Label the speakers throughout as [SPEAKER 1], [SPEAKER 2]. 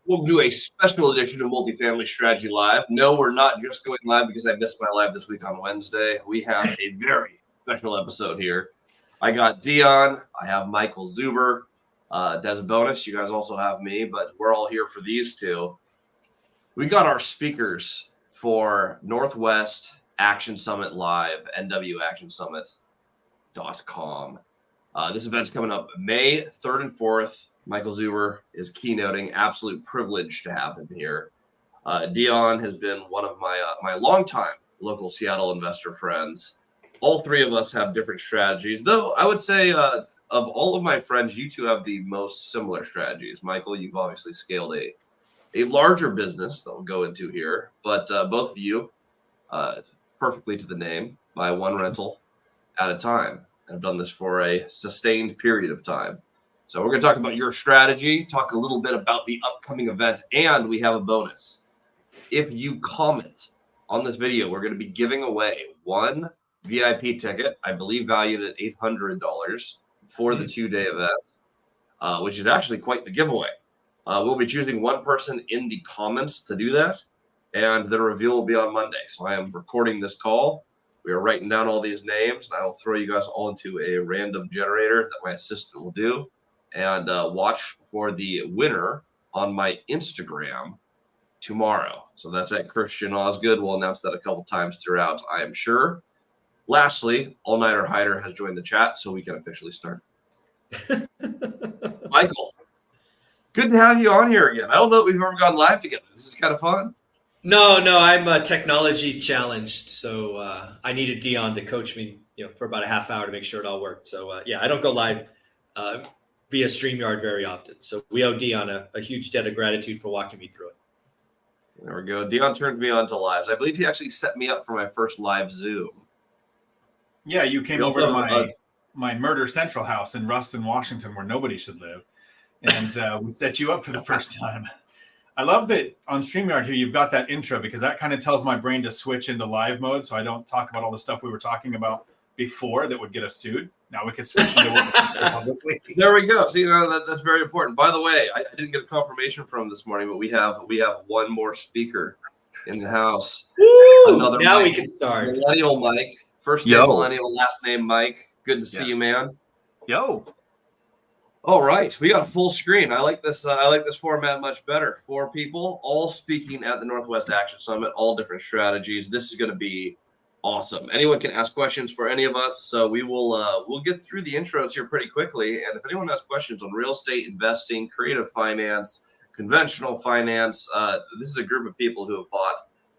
[SPEAKER 1] We'll do a special edition of Multifamily Strategy Live. No, we're not just going live because I missed my live this week on Wednesday. We have a very special episode here. I got Dion. I have Michael Zuber. As a bonus, you guys also have me, but we're all here for these two. We got our speakers for Northwest Action Summit Live, nwactionsummit.com. This event's coming up May 3rd and 4th. Michael Zuber is keynoting. Absolute privilege to have him here. Dion has been one of my longtime local Seattle investor friends. All three of us have different strategies, though I would say of all of my friends, you two have the most similar strategies. Michael, you've obviously scaled a larger business that we'll go into here, but both of you, perfectly to the name, buy one rental at a time. I've done this for a sustained period of time. So we're going to talk about your strategy, talk a little bit about the upcoming event, and we have a bonus. If you comment on this video, we're going to be giving away one VIP ticket, I believe valued at $800 for the two-day event, which is actually quite the giveaway. We'll be choosing one person in the comments to do that, and the reveal will be on Monday. So I am recording this call. We are writing down all these names, and I will throw you guys all into a random generator that my assistant will do. And watch for the winner on my Instagram tomorrow. So that's at Christian Osgood. We'll announce that a couple times throughout, I am sure. Lastly, All Nighter Hider has joined the chat, so we can officially start. Michael, good to have you on here again. I don't know that we've ever gone live together. This is kind of fun.
[SPEAKER 2] No, I'm technology challenged, so I needed Dion to coach me, for about a half hour to make sure it all worked. So I don't go live via StreamYard very often. So we owe Dion a huge debt of gratitude for walking me through it.
[SPEAKER 1] There we go. Dion turned me on to lives. I believe he actually set me up for my first live Zoom.
[SPEAKER 3] Yeah, you came over to my Murder Central house in Ruston, Washington, where nobody should live. And we set you up for the first time. I love that on StreamYard here, you've got that intro because that kind of tells my brain to switch into live mode so I don't talk about all the stuff we were talking about before that would get us sued. Now we can switch into what we publicly.
[SPEAKER 1] There we go. See, that's very important. By the way, I didn't get a confirmation from this morning, but we have one more speaker in the house.
[SPEAKER 2] Woo! Another now Mike, we can start.
[SPEAKER 1] Millennial Mike. First name Millennial, last name Mike. Good to see you, man.
[SPEAKER 3] Yo.
[SPEAKER 1] All right, we got a full screen. I like this. I like this format much better. 4 people, all speaking at the Northwest Action Summit, all different strategies. This is going to be awesome. Anyone can ask questions for any of us, so we will we'll get through the intros here pretty quickly. And if anyone has questions on real estate investing, creative finance, conventional finance, this is a group of people who have bought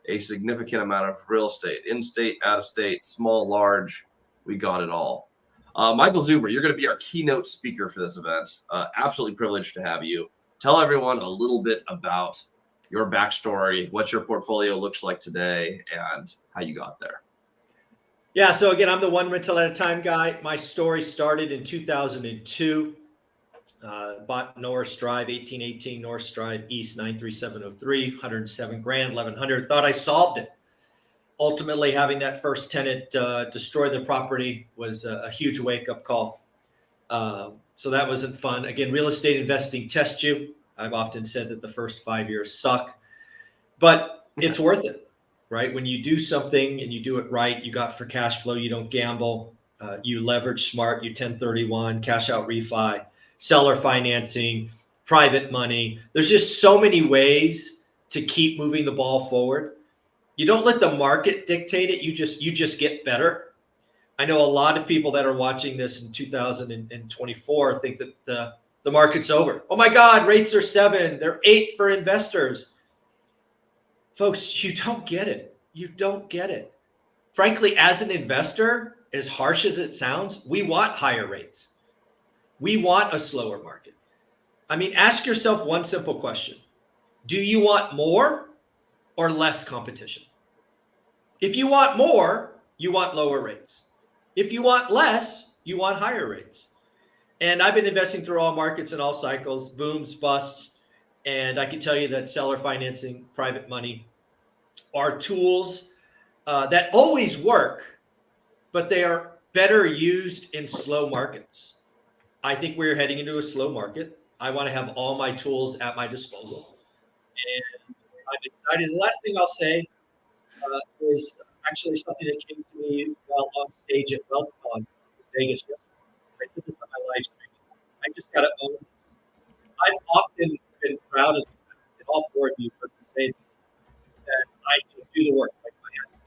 [SPEAKER 1] a significant amount of real estate, in-state, out-of-state, small, large. We got it all. Michael Zuber, you're going to be our keynote speaker for this event. Absolutely privileged to have you. Tell everyone a little bit about your backstory, what your portfolio looks like today, and how you got there.
[SPEAKER 2] Yeah, so again, I'm the one rental at a time guy. My story started in 2002. Bought Norris Drive, 1818 Norris Drive East, 93703, 107 grand, 1100. Thought I solved it. Ultimately, having that first tenant destroy the property was a huge wake-up call. So that wasn't fun. Again, real estate investing tests you. I've often said that the first 5 years suck, but it's worth it, right? When you do something and you do it right, you got for cash flow, you don't gamble, you leverage smart, you 1031, cash out refi, seller financing, private money. There's just so many ways to keep moving the ball forward. You don't let the market dictate it. You just get better. I know a lot of people that are watching this in 2024 think that the market's over. Oh my God, rates are 7. They're 8 for investors. Folks, you don't get it. you don't get it. Frankly, as an investor, as harsh as it sounds, we want higher rates. We want a slower market. I mean, ask yourself one simple question. Do you want more or less competition? If you want more, you want lower rates. If you want less, you want higher rates. And I've been investing through all markets and all cycles, booms, busts. And I can tell you that seller financing, private money are tools that always work, but they are better used in slow markets. I think we're heading into a slow market. I want to have all my tools at my disposal. And I'm excited. The last thing I'll say is actually something that came to me while on stage at WealthCon in Vegas yesterday. I said this on my live stream. I just got to own this. I've often been proud of, and all four of you heard me say this, that I can do the work like my hands.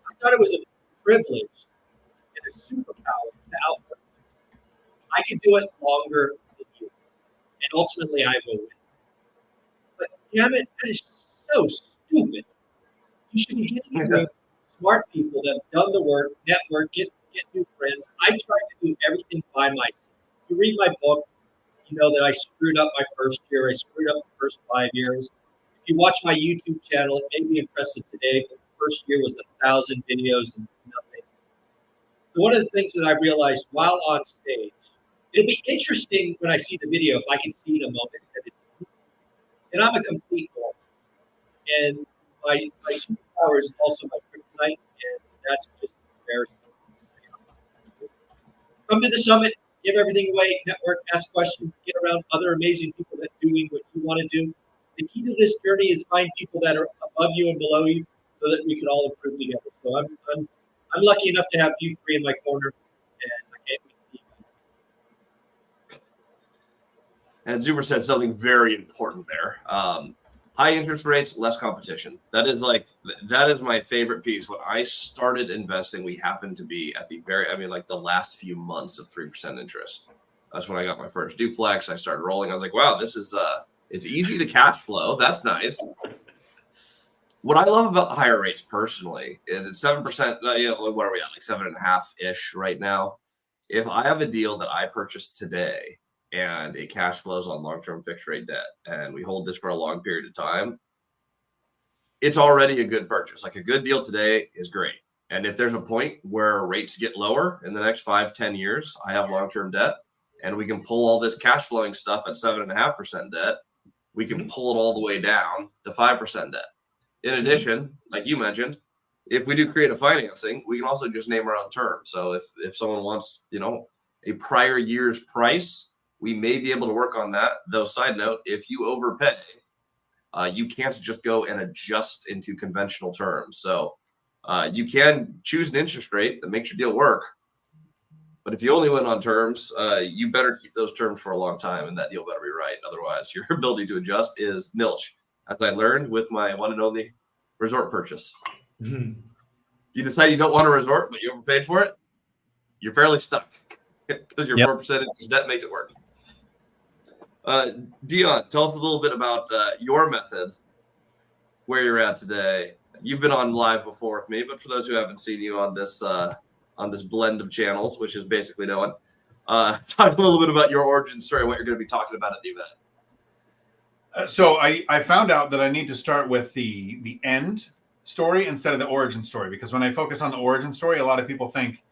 [SPEAKER 2] I thought it was a privilege and a superpower to outwork. I can do it longer than you, and ultimately I will win. But damn it, that is so stupid. You should be getting with smart people that have done the work, network, get new friends. I tried to do everything by myself. If you read my book, you know that I screwed up my first year. I screwed up the first 5 years. If you watch my YouTube channel, it may be impressive today, but the first year was 1,000 videos and nothing. So one of the things that I realized while on stage, it'll be interesting when I see the video if I can see the moment that it's. And I'm a complete ball. And my superpower is also my kryptonite, and that's just embarrassing to say. Come to the summit, give everything away, network, ask questions, get around other amazing people that are doing what you want to do. The key to this journey is find people that are above you and below you, so that we can all improve together. So I'm lucky enough to have you three in my corner, and I can't wait to see you guys.
[SPEAKER 1] And Zuber said something very important there. High interest rates, less competition. That is my favorite piece. When I started investing, we happened to be at the the last few months of 3% interest. That's when I got my first duplex. I started rolling. I was like, wow, this is it's easy to cash flow. That's nice. What I love about the higher rates personally is it's 7%. What are we at? Like 7.5-ish right now. If I have a deal that I purchased today and it cash flows on long-term fixed rate debt, and we hold this for a long period of time, it's already a good purchase. Like a good deal today is great. And if there's a point where rates get lower in the next 5-10 years, I have long-term debt, and we can pull all this cash flowing stuff at 7.5% debt. We can pull it all the way down to 5% debt. In addition, like you mentioned, if we do creative financing, we can also just name our own terms. So if someone wants, a prior year's price, we may be able to work on that. Though, side note, if you overpay, you can't just go and adjust into conventional terms. So you can choose an interest rate that makes your deal work. But if you only went on terms, you better keep those terms for a long time, and that deal better be right. Otherwise, your ability to adjust is nilch, as I learned with my one and only resort purchase.
[SPEAKER 2] Mm-hmm.
[SPEAKER 1] You decide you don't want a resort, but you overpaid for it, you're fairly stuck because your 4% interest debt makes it work. Dion, tell us a little bit about your method, where you're at today. You've been on live before with me, but for those who haven't seen you on this blend of channels, which is basically no one, talk a little bit about your origin story, what you're going to be talking about at the event.
[SPEAKER 3] So I found out that I need to start with the end story instead of the origin story, because when I focus on the origin story, a lot of people think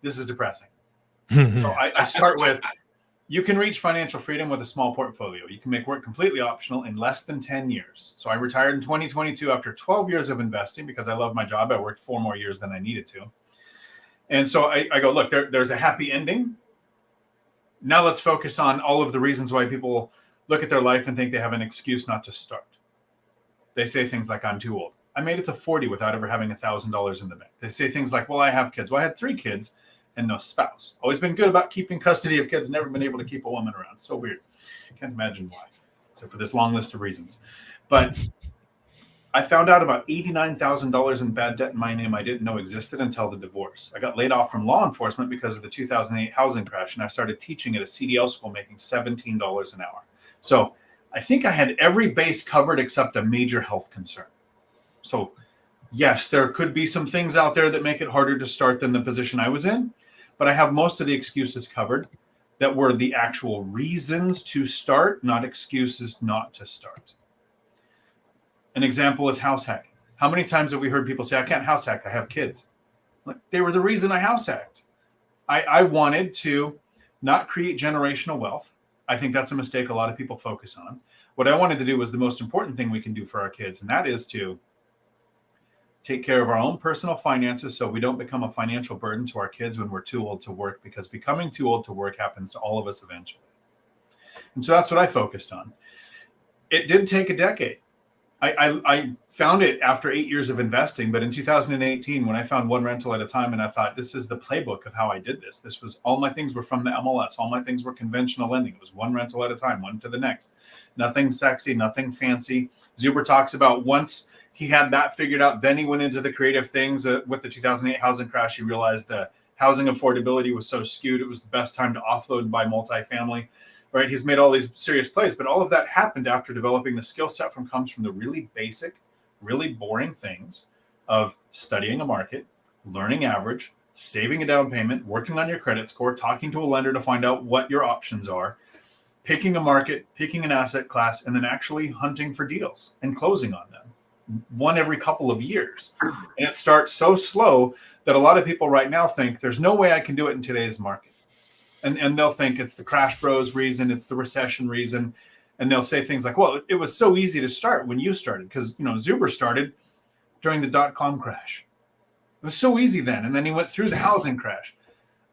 [SPEAKER 3] this is depressing. So I start with, you can reach financial freedom with a small portfolio. You can make work completely optional in less than 10 years. So I retired in 2022 after 12 years of investing because I love my job. I worked 4 more years than I needed to. And so I go, look, there's a happy ending. Now let's focus on all of the reasons why people look at their life and think they have an excuse not to start. They say things like, I'm too old. I made it to 40 without ever having $1,000 in the bank. They say things like, well, I have kids. Well, I had 3 kids and no spouse. Always been good about keeping custody of kids, never been able to keep a woman around. So weird. Can't imagine why, except for this long list of reasons. But I found out about $89,000 in bad debt in my name I didn't know existed until the divorce. I got laid off from law enforcement because of the 2008 housing crash, and I started teaching at a CDL school making $17 an hour. So I think I had every base covered except a major health concern. So Yes, there could be some things out there that make it harder to start than the position I was in, but I have most of the excuses covered that were the actual reasons to start, not excuses not to start. An example is house hack. How many times have we heard people say, I can't house hack, I have kids? Like, they were the reason I house hacked. I wanted to not create generational wealth. I think that's a mistake a lot of people focus on. What I wanted to do was the most important thing we can do for our kids, and that is to take care of our own personal finances so we don't become a financial burden to our kids when we're too old to work, because becoming too old to work happens to all of us eventually. And so that's what I focused on. It did take a decade. I found it after 8 years of investing, but in 2018, when I found one rental at a time, and I thought, this is the playbook of how I did this. This was, all my things were from the MLS. All my things were conventional lending. It was one rental at a time, one to the next. Nothing sexy, nothing fancy. Zuber talks about once he had that figured out, then he went into the creative things. With the 2008 housing crash, he realized the housing affordability was so skewed. It was the best time to offload and buy multifamily. Right, he's made all these serious plays, but all of that happened after developing the skill set comes from the really basic, really boring things of studying a market, learning average, saving a down payment, working on your credit score, talking to a lender to find out what your options are, picking a market, picking an asset class, and then actually hunting for deals and closing on them, one every couple of years. And it starts so slow that a lot of people right now think there's no way I can do it in today's market. And they'll think it's the crash bros reason, it's the recession reason. And they'll say things like, well, it was so easy to start when you started, because, Zuber started during the dot-com crash. It was so easy then. And then he went through the housing crash.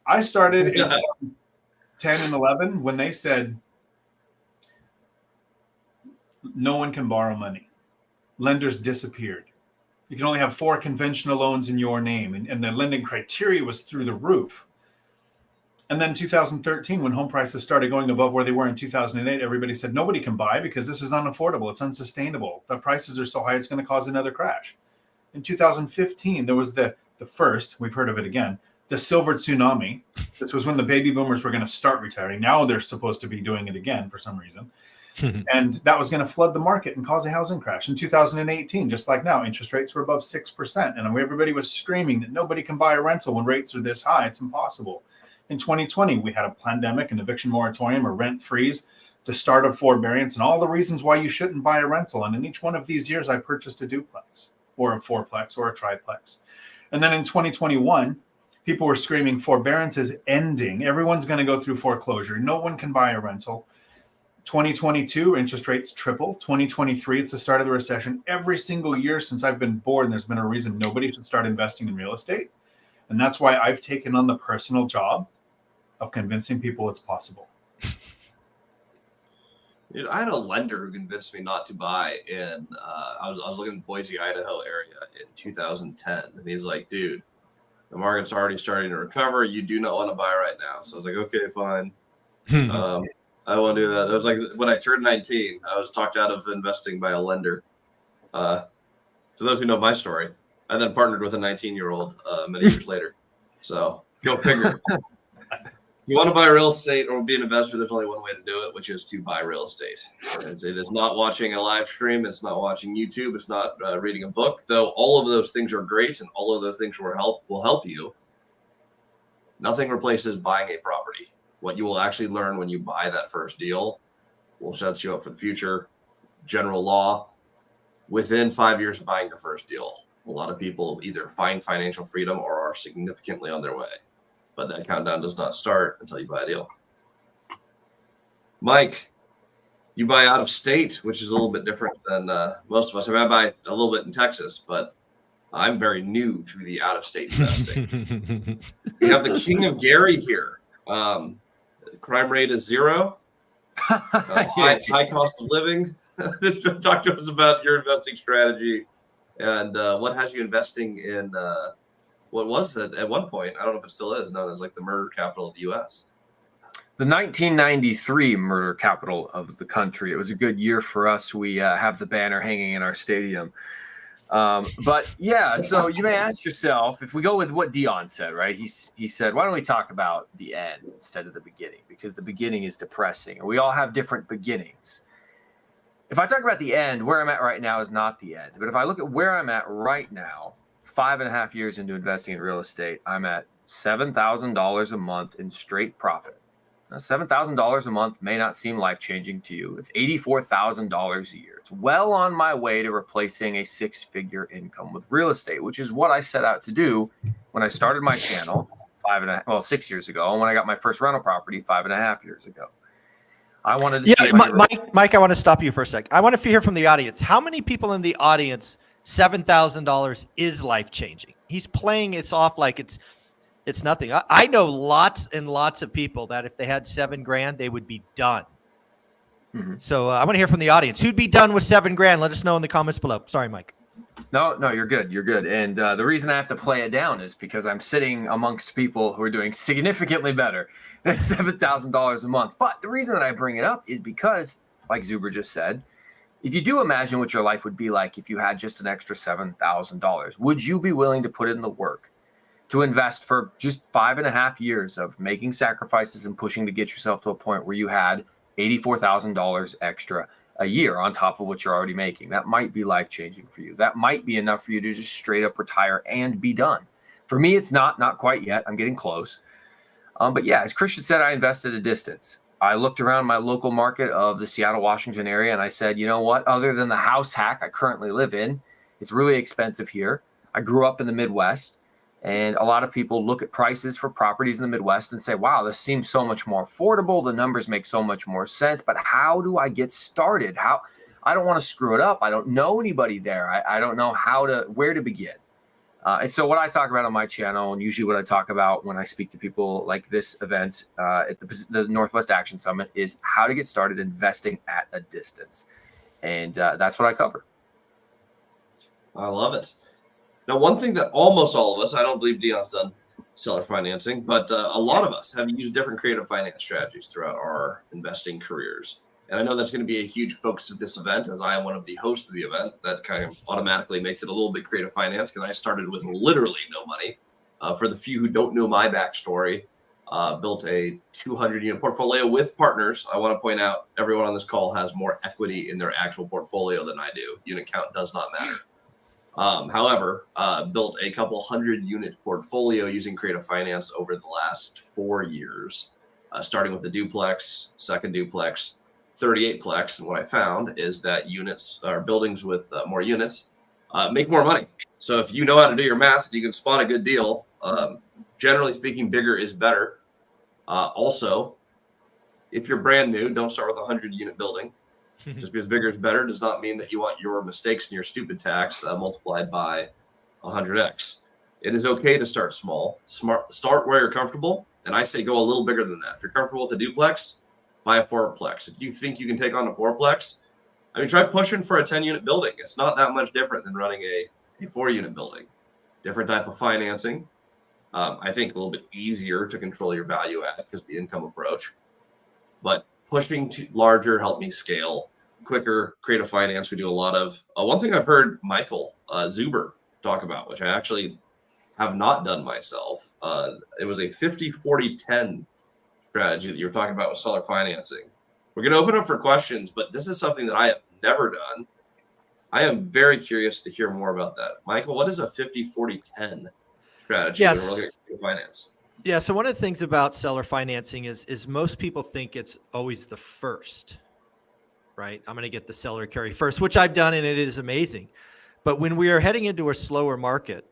[SPEAKER 3] I started in 2010 and 11 when they said, no one can borrow money. Lenders disappeared. You can only have 4 conventional loans in your name. And the lending criteria was through the roof. And then 2013, when home prices started going above where they were in 2008, everybody said, nobody can buy because this is unaffordable. It's unsustainable. The prices are so high, it's going to cause another crash. In 2015, there was the first, we've heard of it again, the silver tsunami. This was when the baby boomers were going to start retiring. Now they're supposed to be doing it again for some reason. And that was going to flood the market and cause a housing crash. In 2018, just like now, interest rates were above 6%. And everybody was screaming that nobody can buy a rental when rates are this high. It's impossible. In 2020, we had a pandemic, an eviction moratorium, a rent freeze, the start of forbearance, and all the reasons why you shouldn't buy a rental. And in each one of these years, I purchased a duplex or a fourplex or a triplex. And then in 2021, people were screaming, forbearance is ending. Everyone's going to go through foreclosure. No one can buy a rental. 2022, interest rates triple. 2023, it's the start of the recession. Every single year since I've been born, there's been a reason nobody should start investing in real estate. And that's why I've taken on the personal job of convincing people it's possible.
[SPEAKER 1] Dude, I had a lender who convinced me not to buy in, I was looking in Boise, Idaho area in 2010. And he's like, dude, the market's already starting to recover. You do not want to buy right now. So I was like, okay, fine. I won't do that. It was like when I turned 19, I was talked out of investing by a lender. For those who know my story, I then partnered with a 19-year-old many years later. So go figure. You want to buy real estate or be an investor, there's only one way to do it, which is to buy real estate. It is not watching a live stream. It's not watching YouTube. It's not reading a book, though all of those things are great and all of those things will help you. Nothing replaces buying a property. What you will actually learn when you buy that first deal will set you up for the future. General law, within 5 years of buying your first deal, a lot of people either find financial freedom or are significantly on their way. But that countdown does not start until you buy a deal. Mike, you buy out of state, which is a little bit different than most of us. I mean, I buy a little bit in Texas, but I'm very new to the out-of-state investing. We have the king of Gary here. Crime rate is 0. High cost of living. Talk to us about your investing strategy and what has you investing in what was it at one point? I don't know if it still is known as like the murder capital of the U.S.
[SPEAKER 4] The 1993 murder capital of the country. It was a good year for us. We have the banner hanging in our stadium. But yeah, so you may ask yourself, if we go with what Dion said, right? He said, why don't we talk about the end instead of the beginning? Because the beginning is depressing and we all have different beginnings. if I talk about the end, where I'm at right now is not the end. But if I look at where I'm at right now, 5.5 years into investing in real estate, I'm at $7,000 a month in straight profit. Now, $7,000 a month may not seem life-changing to you. It's $84,000 a year. It's well on my way to replacing a six-figure income with real estate, which is what I set out to do when I started my channel 6 years ago, and when I got my first rental property 5.5 years ago. I wanted to see if
[SPEAKER 2] Mike, I want to stop you for a sec. I want to hear from the audience. How many people in the audience, $7,000 is life-changing? He's playing it off like it's nothing. I know lots and lots of people that if they had $7,000, they would be done. Mm-hmm. So I want to hear from the audience. Who'd be done with $7,000? Let us know in the comments below. Sorry, Mike.
[SPEAKER 4] No, you're good. You're good. And the reason I have to play it down is because I'm sitting amongst people who are doing significantly better than $7,000 a month. But the reason that I bring it up is because, like Zuber just said, if you do imagine what your life would be like if you had just an extra $7,000, would you be willing to put in the work to invest for just 5.5 years of making sacrifices and pushing to get yourself to a point where you had $84,000 extra a year on top of what you're already making? That might be life-changing for you. That might be enough for you to just straight up retire and be done. For me, it's not quite yet. I'm getting close. But yeah, as Christian said, I invest at a distance. I looked around my local market of the Seattle, Washington area, and I said, you know what? Other than the house hack I currently live in, it's really expensive here. I grew up in the Midwest. And a lot of people look at prices for properties in the Midwest and say, wow, this seems so much more affordable. The numbers make so much more sense. But how do I get started? I don't want to screw it up. I don't know anybody there. I don't know where to begin. And so what I talk about on my channel, and usually what I talk about when I speak to people like this event at the Northwest Action Summit, is how to get started investing at a distance. And that's what I cover.
[SPEAKER 1] I love it. Now, one thing that almost all of us, I don't believe Dion's done seller financing, but a lot of us have used different creative finance strategies throughout our investing careers. And I know that's going to be a huge focus of this event, as I am one of the hosts of the event. That kind of automatically makes it a little bit creative finance, because I started with literally no money. For the few who don't know my backstory, built a 200-unit portfolio with partners. I want to point out everyone on this call has more equity in their actual portfolio than I do. Unit count does not matter. However, built a couple 100-unit portfolio using creative finance over the last 4 years, starting with the duplex, second duplex, 38plex. And what I found is that units or buildings with more units make more money. So if you know how to do your math, you can spot a good deal. Generally speaking, bigger is better. Also, if you're brand new, don't start with a 100-unit building. Just because bigger is better does not mean that you want your mistakes and your stupid tax multiplied by 100x. It is okay to start small. Start where you're comfortable. And I say go a little bigger than that. If you're comfortable with a duplex, buy a fourplex. If you think you can take on a fourplex, try pushing for a 10-unit building. It's not that much different than running a 4-unit building. Different type of financing. I think a little bit easier to control your value add because of the income approach. But pushing to larger helped me scale quicker. Creative finance we do a lot of. One thing I've heard Michael Zuber talk about, which I actually have not done myself, it was a 50-40-10 strategy that you were talking about with seller financing. We're going to open up for questions, but this is something that I have never done. I am very curious to hear more about that. Michael, what is a 50-40-10 strategy when we're looking at creative finance?
[SPEAKER 2] Yeah. So one of the things about seller financing is most people think it's always the first, right? I'm going to get the seller carry first, which I've done, and it is amazing. But when we are heading into a slower market,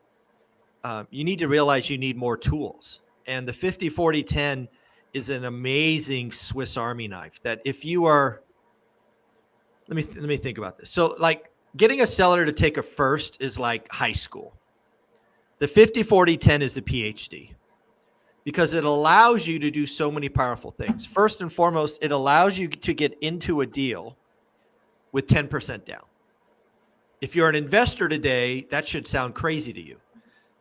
[SPEAKER 2] you need to realize you need more tools. And the 50-40-10 is an amazing Swiss Army knife that if you are, let me think about this. So like getting a seller to take a first is like high school. The 50-40-10 is a PhD. Because it allows you to do so many powerful things. First and foremost, it allows you to get into a deal with 10% down. If you're an investor today, that should sound crazy to you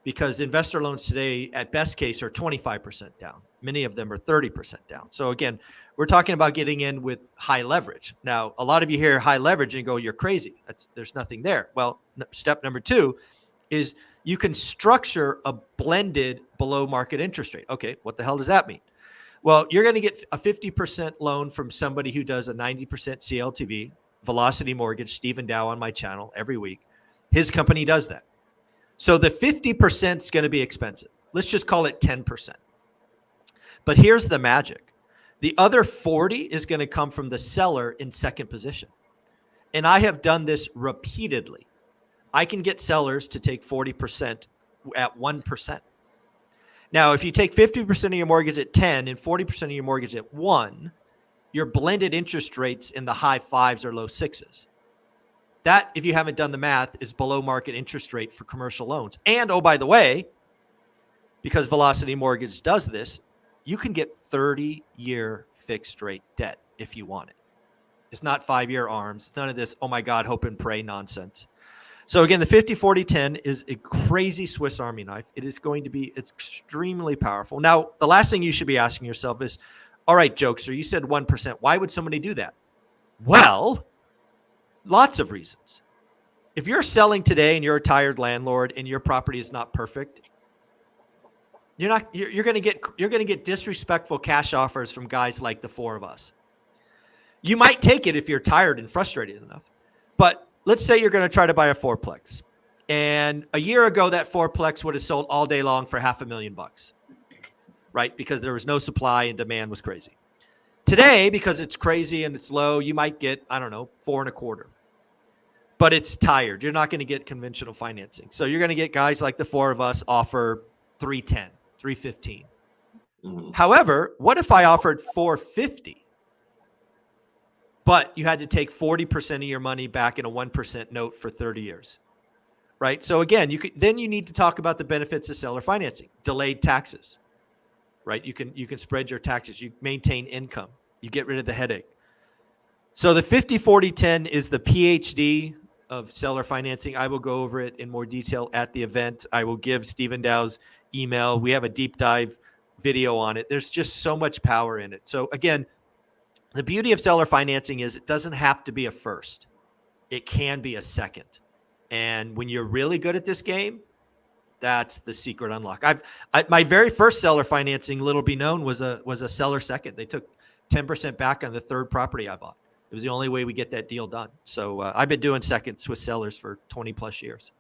[SPEAKER 2] because investor loans today at best case are 25% down. Many of them are 30% down. So again, we're talking about getting in with high leverage. Now, a lot of you hear high leverage and go, you're crazy. There's nothing there. Well, step number 2 is you can structure a blended below market interest rate. Okay, what the hell does that mean? Well, you're going to get a 50% loan from somebody who does a 90% CLTV, Velocity Mortgage, Stephen Dow on my channel every week. His company does that. So the 50% is going to be expensive. Let's just call it 10%. But here's the magic. The other 40 is going to come from the seller in second position. And I have done this repeatedly. I can get sellers to take 40% at 1%. Now, if you take 50% of your mortgage at 10 and 40% of your mortgage at 1, your blended interest rates in the high 5s or low 6s. That, if you haven't done the math, is below market interest rate for commercial loans. And, oh, by the way, because Velocity Mortgage does this, you can get 30-year fixed rate debt if you want it. It's not 5-year ARMs. It's none of this, oh my God, hope and pray nonsense. So again, the 50-40-10 is a crazy Swiss Army knife. It is going to be extremely powerful. Now, the last thing you should be asking yourself is, all right, Jokester, you said 1%. Why would somebody do that? Well, lots of reasons. If you're selling today and you're a tired landlord and your property is not perfect, you're going to get disrespectful cash offers from guys like the four of us. You might take it if you're tired and frustrated enough. But let's say you're going to try to buy a fourplex. And a year ago, that fourplex would have sold all day long for $500,000, right? Because there was no supply and demand was crazy. Today, because it's crazy and it's low, you might get, I don't know, 4.25. But it's tired. You're not going to get conventional financing. So you're going to get guys like the four of us offer 310, 315. Mm-hmm. However, what if I offered 450? But you had to take 40% of your money back in a 1% note for 30 years, right? So again, then you need to talk about the benefits of seller financing, delayed taxes, right? You can spread your taxes, you maintain income, you get rid of the headache. So the 50-40-10 is the PhD of seller financing. I will go over it in more detail at the event. I will give Stephen Dow's email. We have a deep dive video on it. There's just so much power in it. So again, the beauty of seller financing is it doesn't have to be a first. It can be a second. And when you're really good at this game, that's the secret unlock. My very first seller financing, little be known, was a seller second. They took 10% back on the third property I bought. It was the only way we get that deal done. So I've been doing seconds with sellers for 20 plus years.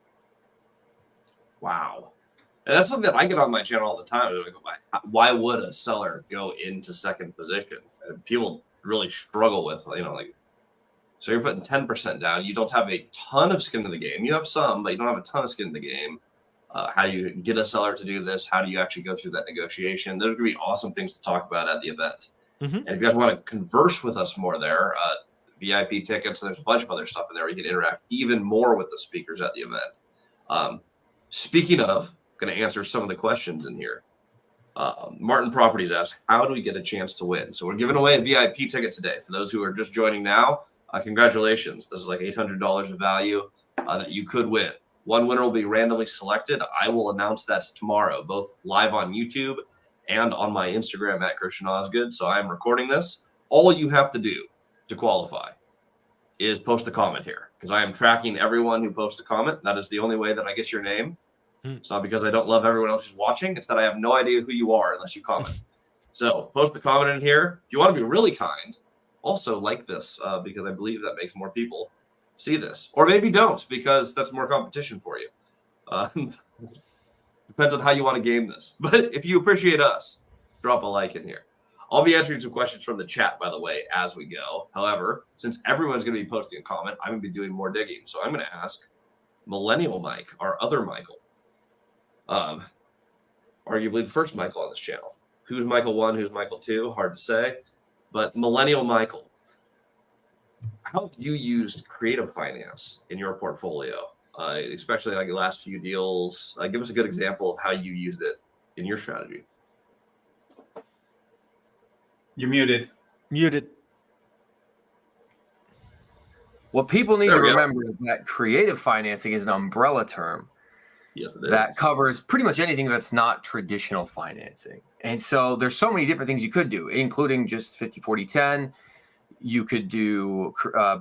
[SPEAKER 1] Wow. And that's something that I get on my channel all the time. Why would a seller go into second position? And people really struggle with, so you're putting 10% down. You don't have a ton of skin in the game. You have some, but you don't have a ton of skin in the game. How do you get a seller to do this? How do you actually go through that negotiation? There's going to be awesome things to talk about at the event. Mm-hmm. And if you guys want to converse with us more there, VIP tickets, there's a bunch of other stuff in there where you can interact even more with the speakers at the event. Speaking of, I'm going to answer some of the questions in here. Martin Properties asks, how do we get a chance to win? So we're giving away a VIP ticket today. For those who are just joining now, congratulations. This is like $800 of value that you could win. One winner will be randomly selected. I will announce that tomorrow, both live on YouTube and on my Instagram at Christian Osgood. So I'm recording this. All you have to do to qualify is post a comment here, because I am tracking everyone who posts a comment. That is the only way that I get your name. It's not because I don't love everyone else who's watching. It's that I have no idea who you are unless you comment. So post a comment in here. If you want to be really kind, also like this, because I believe that makes more people see this. Or maybe don't, because that's more competition for you. Depends on how you want to game this. But if you appreciate us, drop a like in here. I'll be answering some questions from the chat, by the way, as we go. However, since everyone's going to be posting a comment, I'm going to be doing more digging. So I'm going to ask Millennial Mike, our other Michael, arguably the first Michael on this channel. Who's Michael 1? Who's Michael 2? Hard to say. But Millennial Michael, how have you used creative finance in your portfolio, especially like the last few deals? Give us a good example of how you used it in your strategy.
[SPEAKER 3] You're muted.
[SPEAKER 2] Muted.
[SPEAKER 4] What people need to remember is that creative financing is an umbrella term.
[SPEAKER 1] Yes, it is.
[SPEAKER 4] That covers pretty much anything that's not traditional financing. And so there's so many different things you could do, including just 50-40-10. You could do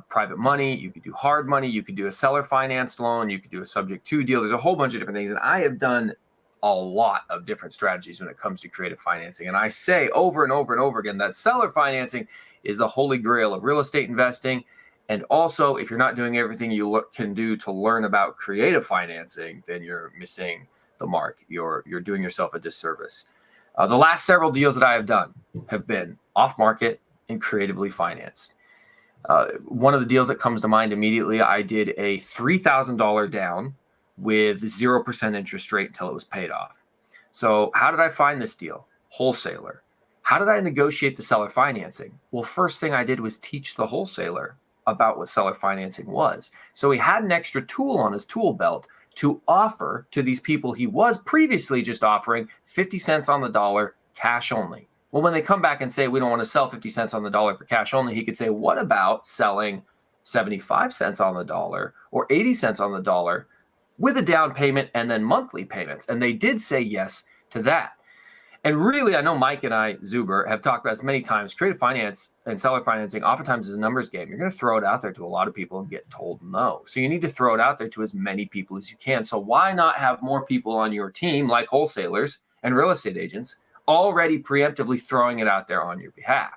[SPEAKER 4] private money. You could do hard money. You could do a seller financed loan. You could do a subject to deal. There's a whole bunch of different things. And I have done a lot of different strategies when it comes to creative financing. And I say over and over and over again that seller financing is the holy grail of real estate investing. And also, if you're not doing everything you can do to learn about creative financing, then you're missing the mark. You're doing yourself a disservice. The last several deals that I have done have been off-market and creatively financed. One of the deals that comes to mind immediately, I did a $3,000 down with 0% interest rate until it was paid off. So how did I find this deal? Wholesaler. How did I negotiate the seller financing? Well, first thing I did was teach the wholesaler about what seller financing was. So he had an extra tool on his tool belt to offer to these people he was previously just offering 50 cents on the dollar cash only. Well, when they come back and say, we don't want to sell 50 cents on the dollar for cash only, he could say, what about selling 75 cents on the dollar or 80 cents on the dollar with a down payment and then monthly payments? And they did say yes to that. And really, I know Mike and I, Zuber, have talked about this many times. Creative finance and seller financing oftentimes is a numbers game. You're going to throw it out there to a lot of people and get told no. So you need to throw it out there to as many people as you can. So why not have more people on your team, like wholesalers and real estate agents, already preemptively throwing it out there on your behalf?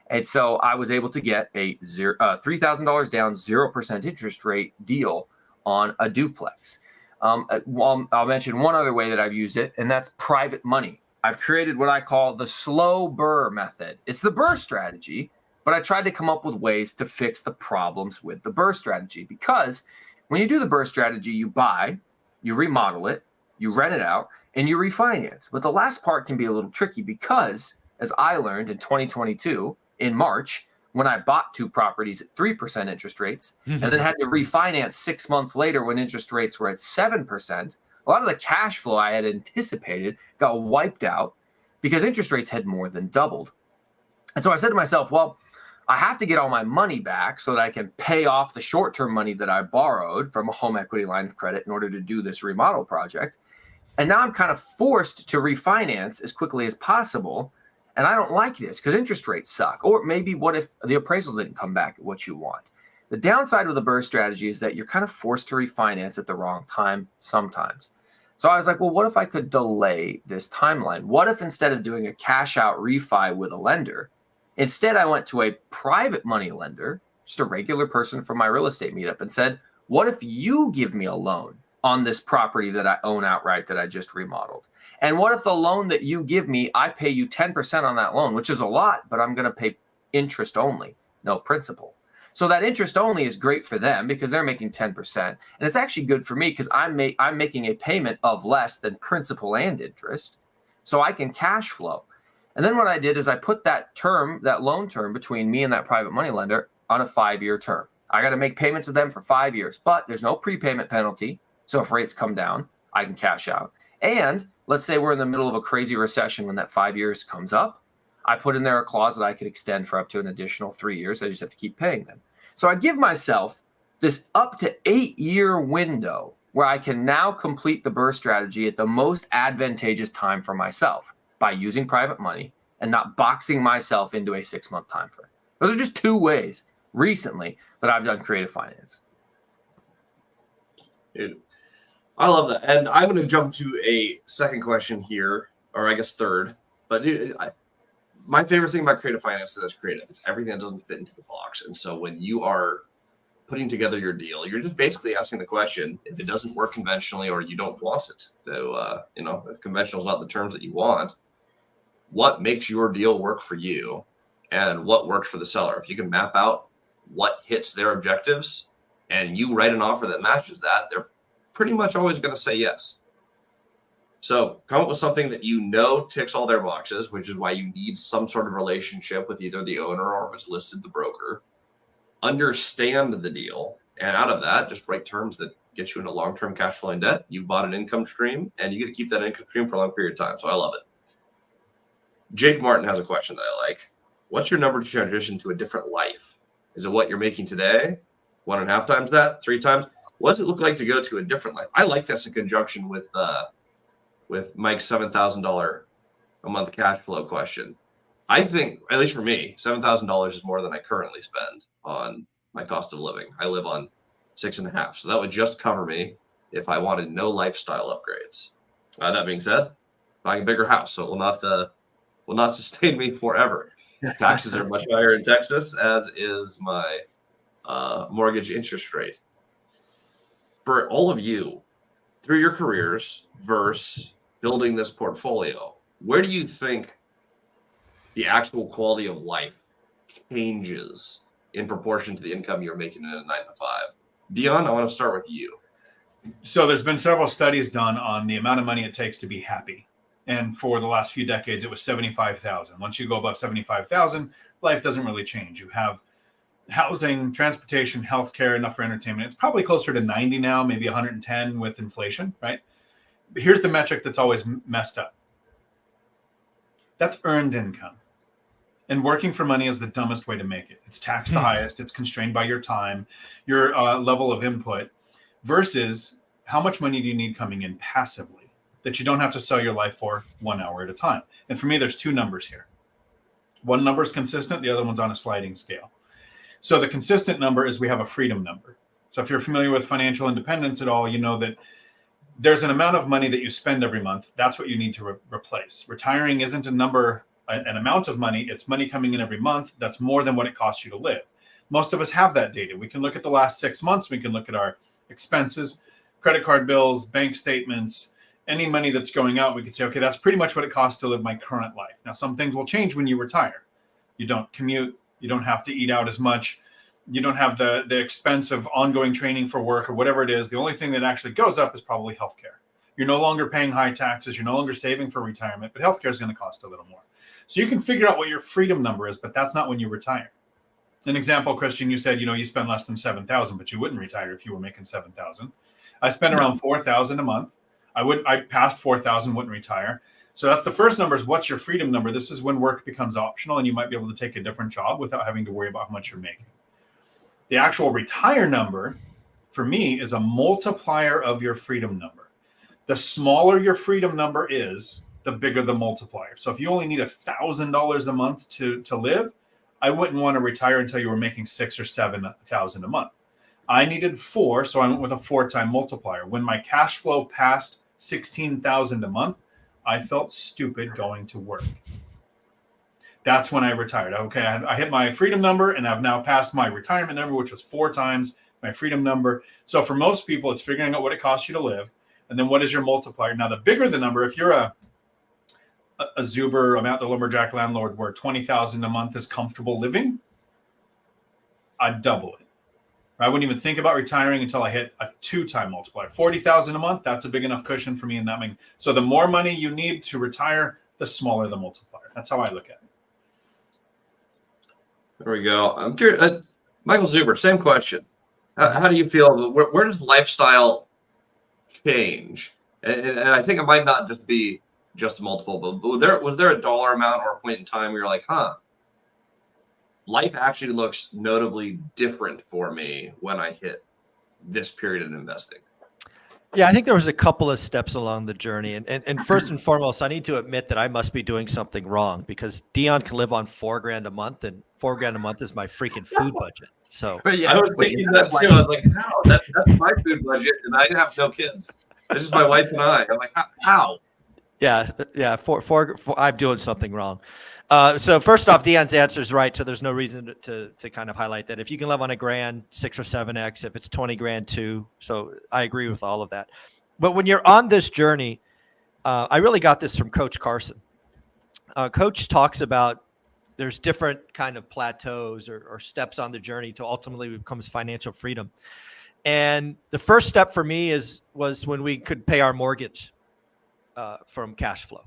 [SPEAKER 4] And so I was able to get a $3,000 down, 0% interest rate deal on a duplex. I'll mention one other way that I've used it, and that's private money. I've created what I call the slow burr method. It's the burr strategy, but I tried to come up with ways to fix the problems with the burr strategy, because when you do the burr strategy, you buy, you remodel it, you rent it out, and you refinance. But the last part can be a little tricky because, as I learned in 2022, in March, when I bought 2 properties at 3% interest rates and then had to refinance 6 months later when interest rates were at 7%, a lot of the cash flow I had anticipated got wiped out because interest rates had more than doubled. And so I said to myself, well, I have to get all my money back so that I can pay off the short-term money that I borrowed from a home equity line of credit in order to do this remodel project. And now I'm kind of forced to refinance as quickly as possible. And I don't like this because interest rates suck. Or maybe what if the appraisal didn't come back at what you want? The downside of the burr strategy is that you're kind of forced to refinance at the wrong time sometimes. So I was like, well, what if I could delay this timeline? What if instead of doing a cash out refi with a lender, instead I went to a private money lender, just a regular person from my real estate meetup, and said, what if you give me a loan on this property that I own outright that I just remodeled? And what if the loan that you give me, I pay you 10% on that loan, which is a lot, but I'm going to pay interest only, no principal. So that interest only is great for them because they're making 10%. And it's actually good for me because I'm making a payment of less than principal and interest. So I can cash flow. And then what I did is I put that loan term between me and that private money lender on a 5-year term. I got to make payments to them for 5 years, but there's no prepayment penalty. So if rates come down, I can cash out. And let's say we're in the middle of a crazy recession when that 5 years comes up. I put in there a clause that I could extend for up to an additional 3 years. I just have to keep paying them. So I give myself this up to 8-year window where I can now complete the burr strategy at the most advantageous time for myself by using private money and not boxing myself into a 6-month time frame. Those are just 2 ways recently that I've done creative finance.
[SPEAKER 1] Dude, I love that. And I'm going to jump to a second question here, or I guess third. But dude, my favorite thing about creative finance is creative. It's everything that doesn't fit into the box. And so when you are putting together your deal, you're just basically asking the question, if it doesn't work conventionally or you don't want it to, if conventional is not the terms that you want, what makes your deal work for you and what works for the seller? If you can map out what hits their objectives and you write an offer that matches that, they're pretty much always going to say yes. So come up with something that you know ticks all their boxes, which is why you need some sort of relationship with either the owner or if it's listed, the broker. Understand the deal. And out of that, just write terms that get you into long-term cash flowing debt. You've bought an income stream and you get to keep that income stream for a long period of time. So I love it. Jake Martin has a question that I like. What's your number to transition to a different life? Is it what you're making today? 1.5 times that? 3 times? What does it look like to go to a different life? I like this in conjunction with Mike's $7,000 a month cash flow question. I think, at least for me, $7,000 is more than I currently spend on my cost of living. I live on 6.5, so that would just cover me if I wanted no lifestyle upgrades. That being said, buying a bigger house, so it will not sustain me forever. Taxes are much higher in Texas, as is my mortgage interest rate. For all of you, through your careers versus building this portfolio, where do you think the actual quality of life changes in proportion to the income you're making in a 9-to-5? Dion, I want to start with you.
[SPEAKER 3] So there's been several studies done on the amount of money it takes to be happy. And for the last few decades, it was 75,000. Once you go above 75,000, life doesn't really change. You have housing, transportation, healthcare, enough for entertainment. It's probably closer to 90 now, maybe 110 with inflation, right? But here's the metric that's always messed up. That's earned income. And working for money is the dumbest way to make it. It's taxed the highest. It's constrained by your time, your level of input, versus how much money do you need coming in passively that you don't have to sell your life for 1 hour at a time. And for me, there's two numbers here. One number is consistent. The other one's on a sliding scale. So the consistent number is we have a freedom number. So if you're familiar with financial independence at all, you know that there's an amount of money that you spend every month. That's what you need to replace. Retiring isn't an amount of money. It's money coming in every month. That's more than what it costs you to live. Most of us have that data. We can look at the last 6 months. We can look at our expenses, credit card bills, bank statements, any money that's going out. We could say, okay, that's pretty much what it costs to live my current life. Now, some things will change when you retire. You don't commute. You don't have to eat out as much. You don't have the expense of ongoing training for work or whatever it is. The only thing that actually goes up is probably healthcare. You're no longer paying high taxes. You're no longer saving for retirement, but healthcare is going to cost a little more. So you can figure out what your freedom number is, but that's not when you retire. An example, Christian, you said, you spend less than 7,000, but you wouldn't retire if you were making 7,000. I spend around 4,000 a month. I passed 4,000, wouldn't retire. So that's the first number, is what's your freedom number? This is when work becomes optional and you might be able to take a different job without having to worry about how much you're making. The actual retire number for me is a multiplier of your freedom number. The smaller your freedom number is, the bigger the multiplier. So if you only need $1,000 a month to live, I wouldn't want to retire until you were making 6,000 or 7,000 a month. I needed 4, so I went with a 4-time multiplier. When my cash flow passed 16,000 a month, I felt stupid going to work. That's when I retired. Okay, I hit my freedom number, and I've now passed my retirement number, which was 4 times my freedom number. So for most people, it's figuring out what it costs you to live, and then what is your multiplier. Now, the bigger the number, if you're a Zuber, I'm at the lumberjack landlord, where 20,000 a month is comfortable living, I'd double it. I wouldn't even think about retiring until I hit a 2-time multiplier. 40,000 a month, that's a big enough cushion for me in that mean. So the more money you need to retire, the smaller the multiplier. That's how I look at it.
[SPEAKER 1] There we go. I'm curious, Michael Zuber, same question. How do you feel? Where does lifestyle change? And I think it might not just be just a multiple, but was there a dollar amount or a point in time where you're like, life actually looks notably different for me when I hit this period in investing?
[SPEAKER 2] Yeah, I think there was a couple of steps along the journey. And first and foremost, I need to admit that I must be doing something wrong, because Dion can live on $4,000 a month, and $4,000 a month is my freaking food budget. So
[SPEAKER 1] yeah, I was thinking that too. I was like, how? That's my food budget, and I have no kids. It's just my wife and I. I'm like, how? Yeah. I'm doing something wrong. So first off, Dion's answer is right. So there's no reason to kind of highlight that. If you can live on $1,000, 6 or 7x. If it's 20 grand, 2. So I agree with all of that. But when you're on this journey, I really got this from Coach Carson. Coach talks about there's different kind of plateaus or steps on the journey to ultimately becomes financial freedom. And the first step for me was when we could pay our mortgage from cash flow.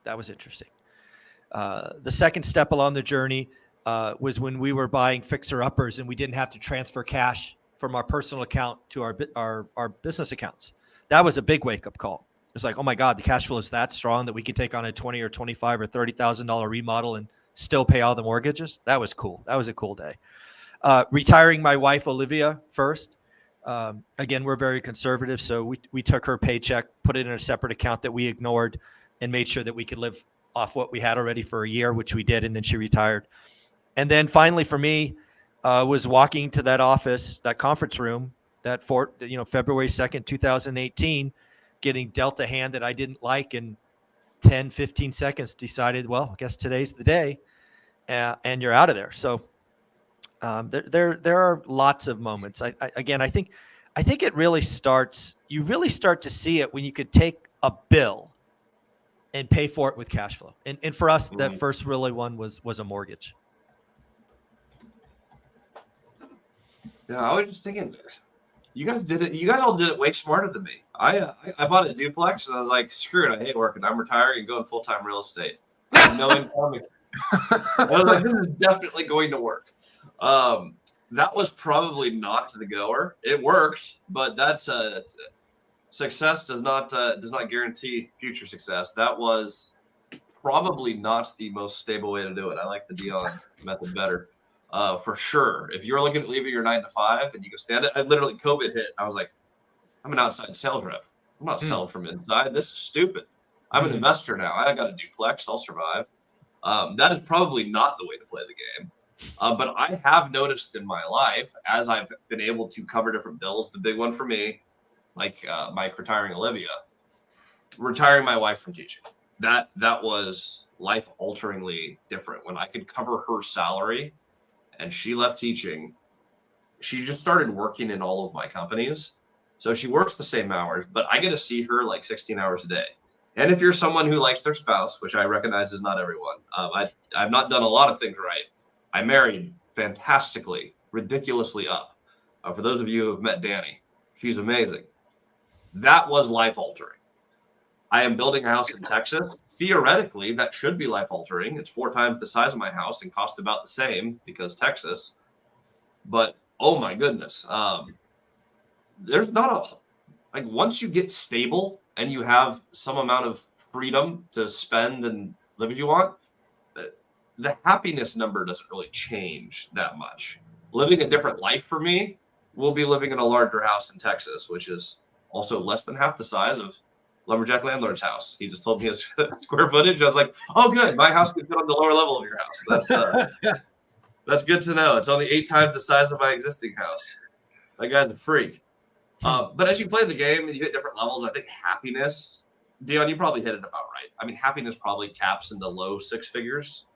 [SPEAKER 1] That was interesting. The second step along the journey was when we were buying fixer-uppers and we didn't have to transfer cash from our personal account to our business accounts. That was a big wake-up call. It's like, oh my God, the cash flow is that strong that we could take on a $20,000 or $25,000 or $30,000 remodel and still pay all the mortgages. That was cool. That was a cool day. Retiring my wife, Olivia, first. Again, we're very conservative, so we took her paycheck, put it in a separate account that we ignored, and made sure that we could live off what we had already for a year, which we did, and then she retired. And then finally for me was walking to that office, that conference room, February 2nd, 2018, getting dealt a hand that I didn't like, and 10, 15 seconds decided, well, I guess today's the day, and you're out of there. So
[SPEAKER 2] There are lots of moments. I think it really starts. You really start to see it when you could take a bill and pay for it with cash flow. And for us, that first really one was a mortgage.
[SPEAKER 1] Yeah, I was just thinking, you guys did it. You guys all did it way smarter than me. I bought a duplex and I was like, screw it, I hate working. I'm retiring and going full-time real estate. I have no income. I was like, this is definitely going to work. That was probably not the goer. It worked, but that's success does not guarantee future success. That was probably not the most stable way to do it. I like the Dion method better. For sure. If you're looking at leaving your 9 to 5 and you can stand it, I literally COVID hit. I was like, I'm an outside sales rep. I'm not selling from inside. This is stupid. I'm an investor now. I got a duplex. I'll survive. That is probably not the way to play the game. But I have noticed in my life, as I've been able to cover different bills, the big one for me, like Mike retiring Olivia, retiring my wife from teaching. That was life-alteringly different. When I could cover her salary and she left teaching, she just started working in all of my companies. So she works the same hours, but I get to see her like 16 hours a day. And if you're someone who likes their spouse, which I recognize is not everyone, I've not done a lot of things right. I married fantastically, ridiculously up. For those of you who have met Danny, she's amazing. That was life-altering. I am building a house in Texas. Theoretically, that should be life-altering. It's 4 times the size of my house and cost about the same because Texas. But, oh my goodness. There's not once you get stable and you have some amount of freedom to spend and live as you want, the happiness number doesn't really change that much. Living a different life for me will be living in a larger house in Texas, which is also less than half the size of Lumberjack Landlord's house. He just told me his square footage. I was like, oh, good. My house could fit on the lower level of your house. That's good to know. It's only 8 times the size of my existing house. That guy's a freak. But as you play the game and you hit different levels, I think happiness, Dion, you probably hit it about right. I mean, happiness probably caps into low 6 figures.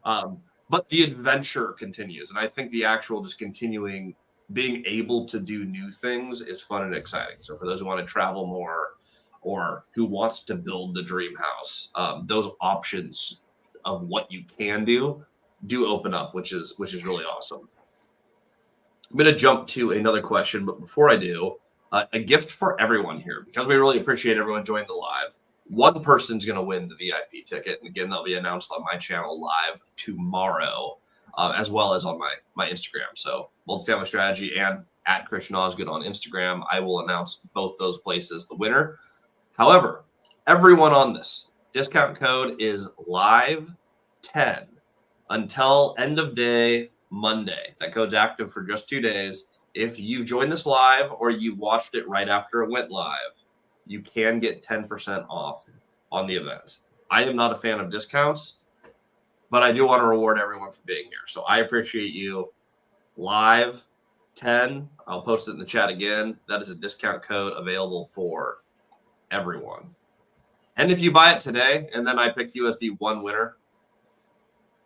[SPEAKER 1] But the adventure continues. And I think the actual just continuing being able to do new things is fun and exciting. So for those who want to travel more or who wants to build the dream house, those options of what you can do open up, which is really awesome. I'm going to jump to another question, but before I do, a gift for everyone here, because we really appreciate everyone joining the live. One person's going to win the VIP ticket. And again, that'll be announced on my channel live tomorrow, as well as on my Instagram. So Multifamily Strategy and at Christian Osgood on Instagram, I will announce both those places the winner. However, everyone on this discount code is live10 until end of day Monday. That code's active for just 2 days. If you joined this live or you watched it right after it went live, you can get 10% off on the event. I am not a fan of discounts, but I do want to reward everyone for being here. So I appreciate you. Live 10. I'll post it in the chat again. That is a discount code available for everyone. And if you buy it today and then I pick you as the one winner,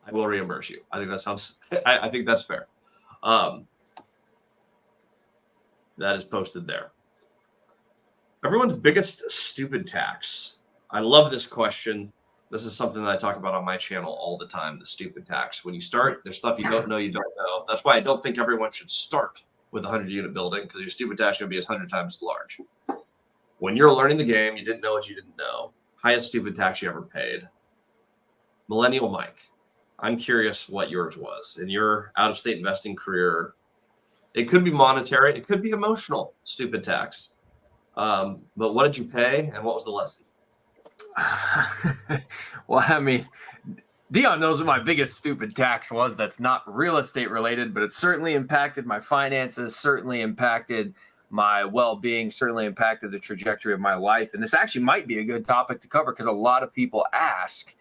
[SPEAKER 1] I will reimburse you. I think that sounds, I think that's fair. That is posted there. Everyone's biggest stupid tax. I love this question. This is something that I talk about on my channel all the time, the stupid tax. When you start, there's stuff you don't know. That's why I don't think everyone should start with a 100-unit building, because your stupid tax should be 100 times as large. When you're learning the game, you didn't know what you didn't know. Highest stupid tax you ever paid. Millennial Mike. I'm curious what yours was in your out-of-state investing career. It could be monetary. It could be emotional stupid tax. But what did you pay and what was the lesson?
[SPEAKER 4] Well, I mean, Dion knows what my biggest stupid tax was. That's not real estate related, but it certainly impacted my finances, certainly impacted my well-being, certainly impacted the trajectory of my life. And this actually might be a good topic to cover because a lot of people ask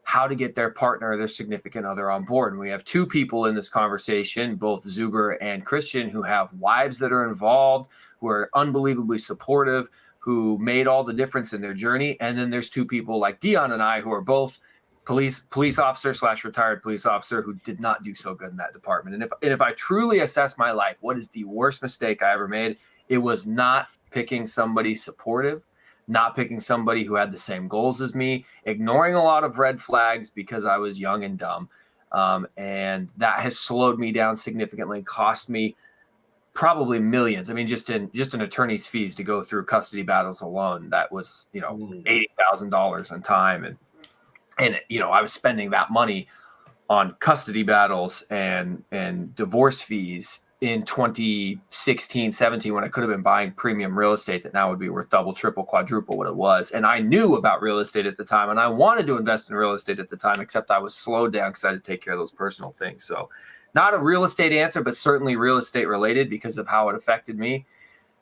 [SPEAKER 4] how to get their partner or their significant other on board. And we have 2 people in this conversation, both Zuber and Christian, who have wives that are involved, who are unbelievably supportive, who made all the difference in their journey. And then there's 2 people like Dion and I, who are both police officer / retired police officer who did not do so good in that department. And if I truly assess my life, what is the worst mistake I ever made? It was not picking somebody supportive, not picking somebody who had the same goals as me, ignoring a lot of red flags because I was young and dumb. And that has slowed me down significantly, cost me probably millions. I mean, just in attorney's fees to go through custody battles alone, that was, $80,000 on time. And I was spending that money on custody battles and divorce fees in 2016, 17, when I could have been buying premium real estate that now would be worth double, triple, quadruple what it was. And I knew about real estate at the time, and I wanted to invest in real estate at the time, except I was slowed down because I had to take care of those personal things. So not a real estate answer, but certainly real estate related because of how it affected me.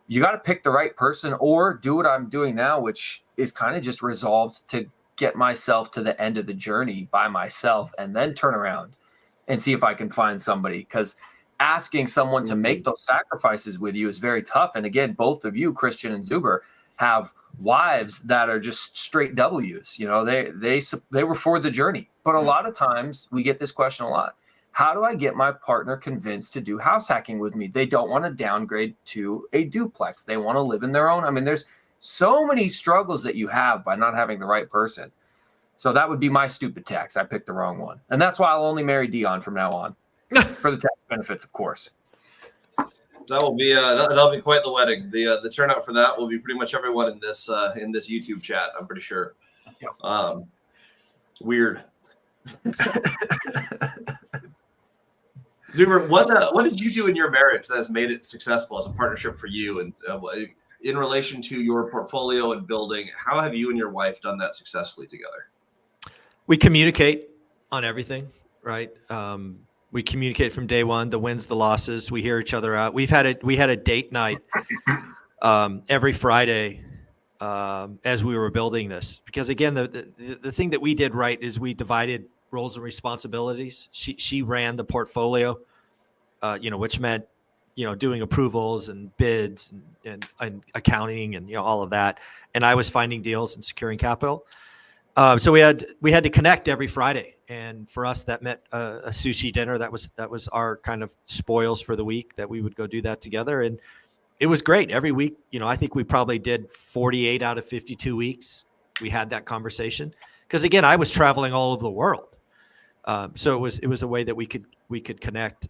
[SPEAKER 4] You got to pick the right person or do what I'm doing now, which is kind of just resolved to get myself to the end of the journey by myself and then turn around and see if I can find somebody. Because asking someone to make those sacrifices with you is very tough. And again, both of you, Christian and Zuber, have wives that are just straight W's. They were for the journey. But a lot of times we get this question a lot. How do I get my partner convinced to do house hacking with me? They don't want to downgrade to a duplex. They want to live in their own. I mean, there's so many struggles that you have by not having the right person. So that would be my stupid tax. I picked the wrong one. And that's why I'll only marry Dion from now on. For the tax benefits, of course.
[SPEAKER 1] That'll be quite the wedding. The turnout for that will be pretty much everyone in this YouTube chat, I'm pretty sure.
[SPEAKER 4] Yep.
[SPEAKER 1] Weird. Zuber, what did you do in your marriage that has made it successful as a partnership for you? And in relation to your portfolio and building, how have you and your wife done that successfully together?
[SPEAKER 2] We communicate on everything, right? We communicate from day one, the wins, the losses. We hear each other out. We had a date night every Friday as we were building this, because again, the thing that we did right is we divided roles and responsibilities. She ran the portfolio, which meant, doing approvals and bids and accounting and, all of that. And I was finding deals and securing capital. So we had to connect every Friday. And for us, that meant a sushi dinner. That was our kind of spoils for the week, that we would go do that together. And it was great every week. I think we probably did 48 out of 52 weeks. We had that conversation because, again, I was traveling all over the world. So it was a way that we could connect.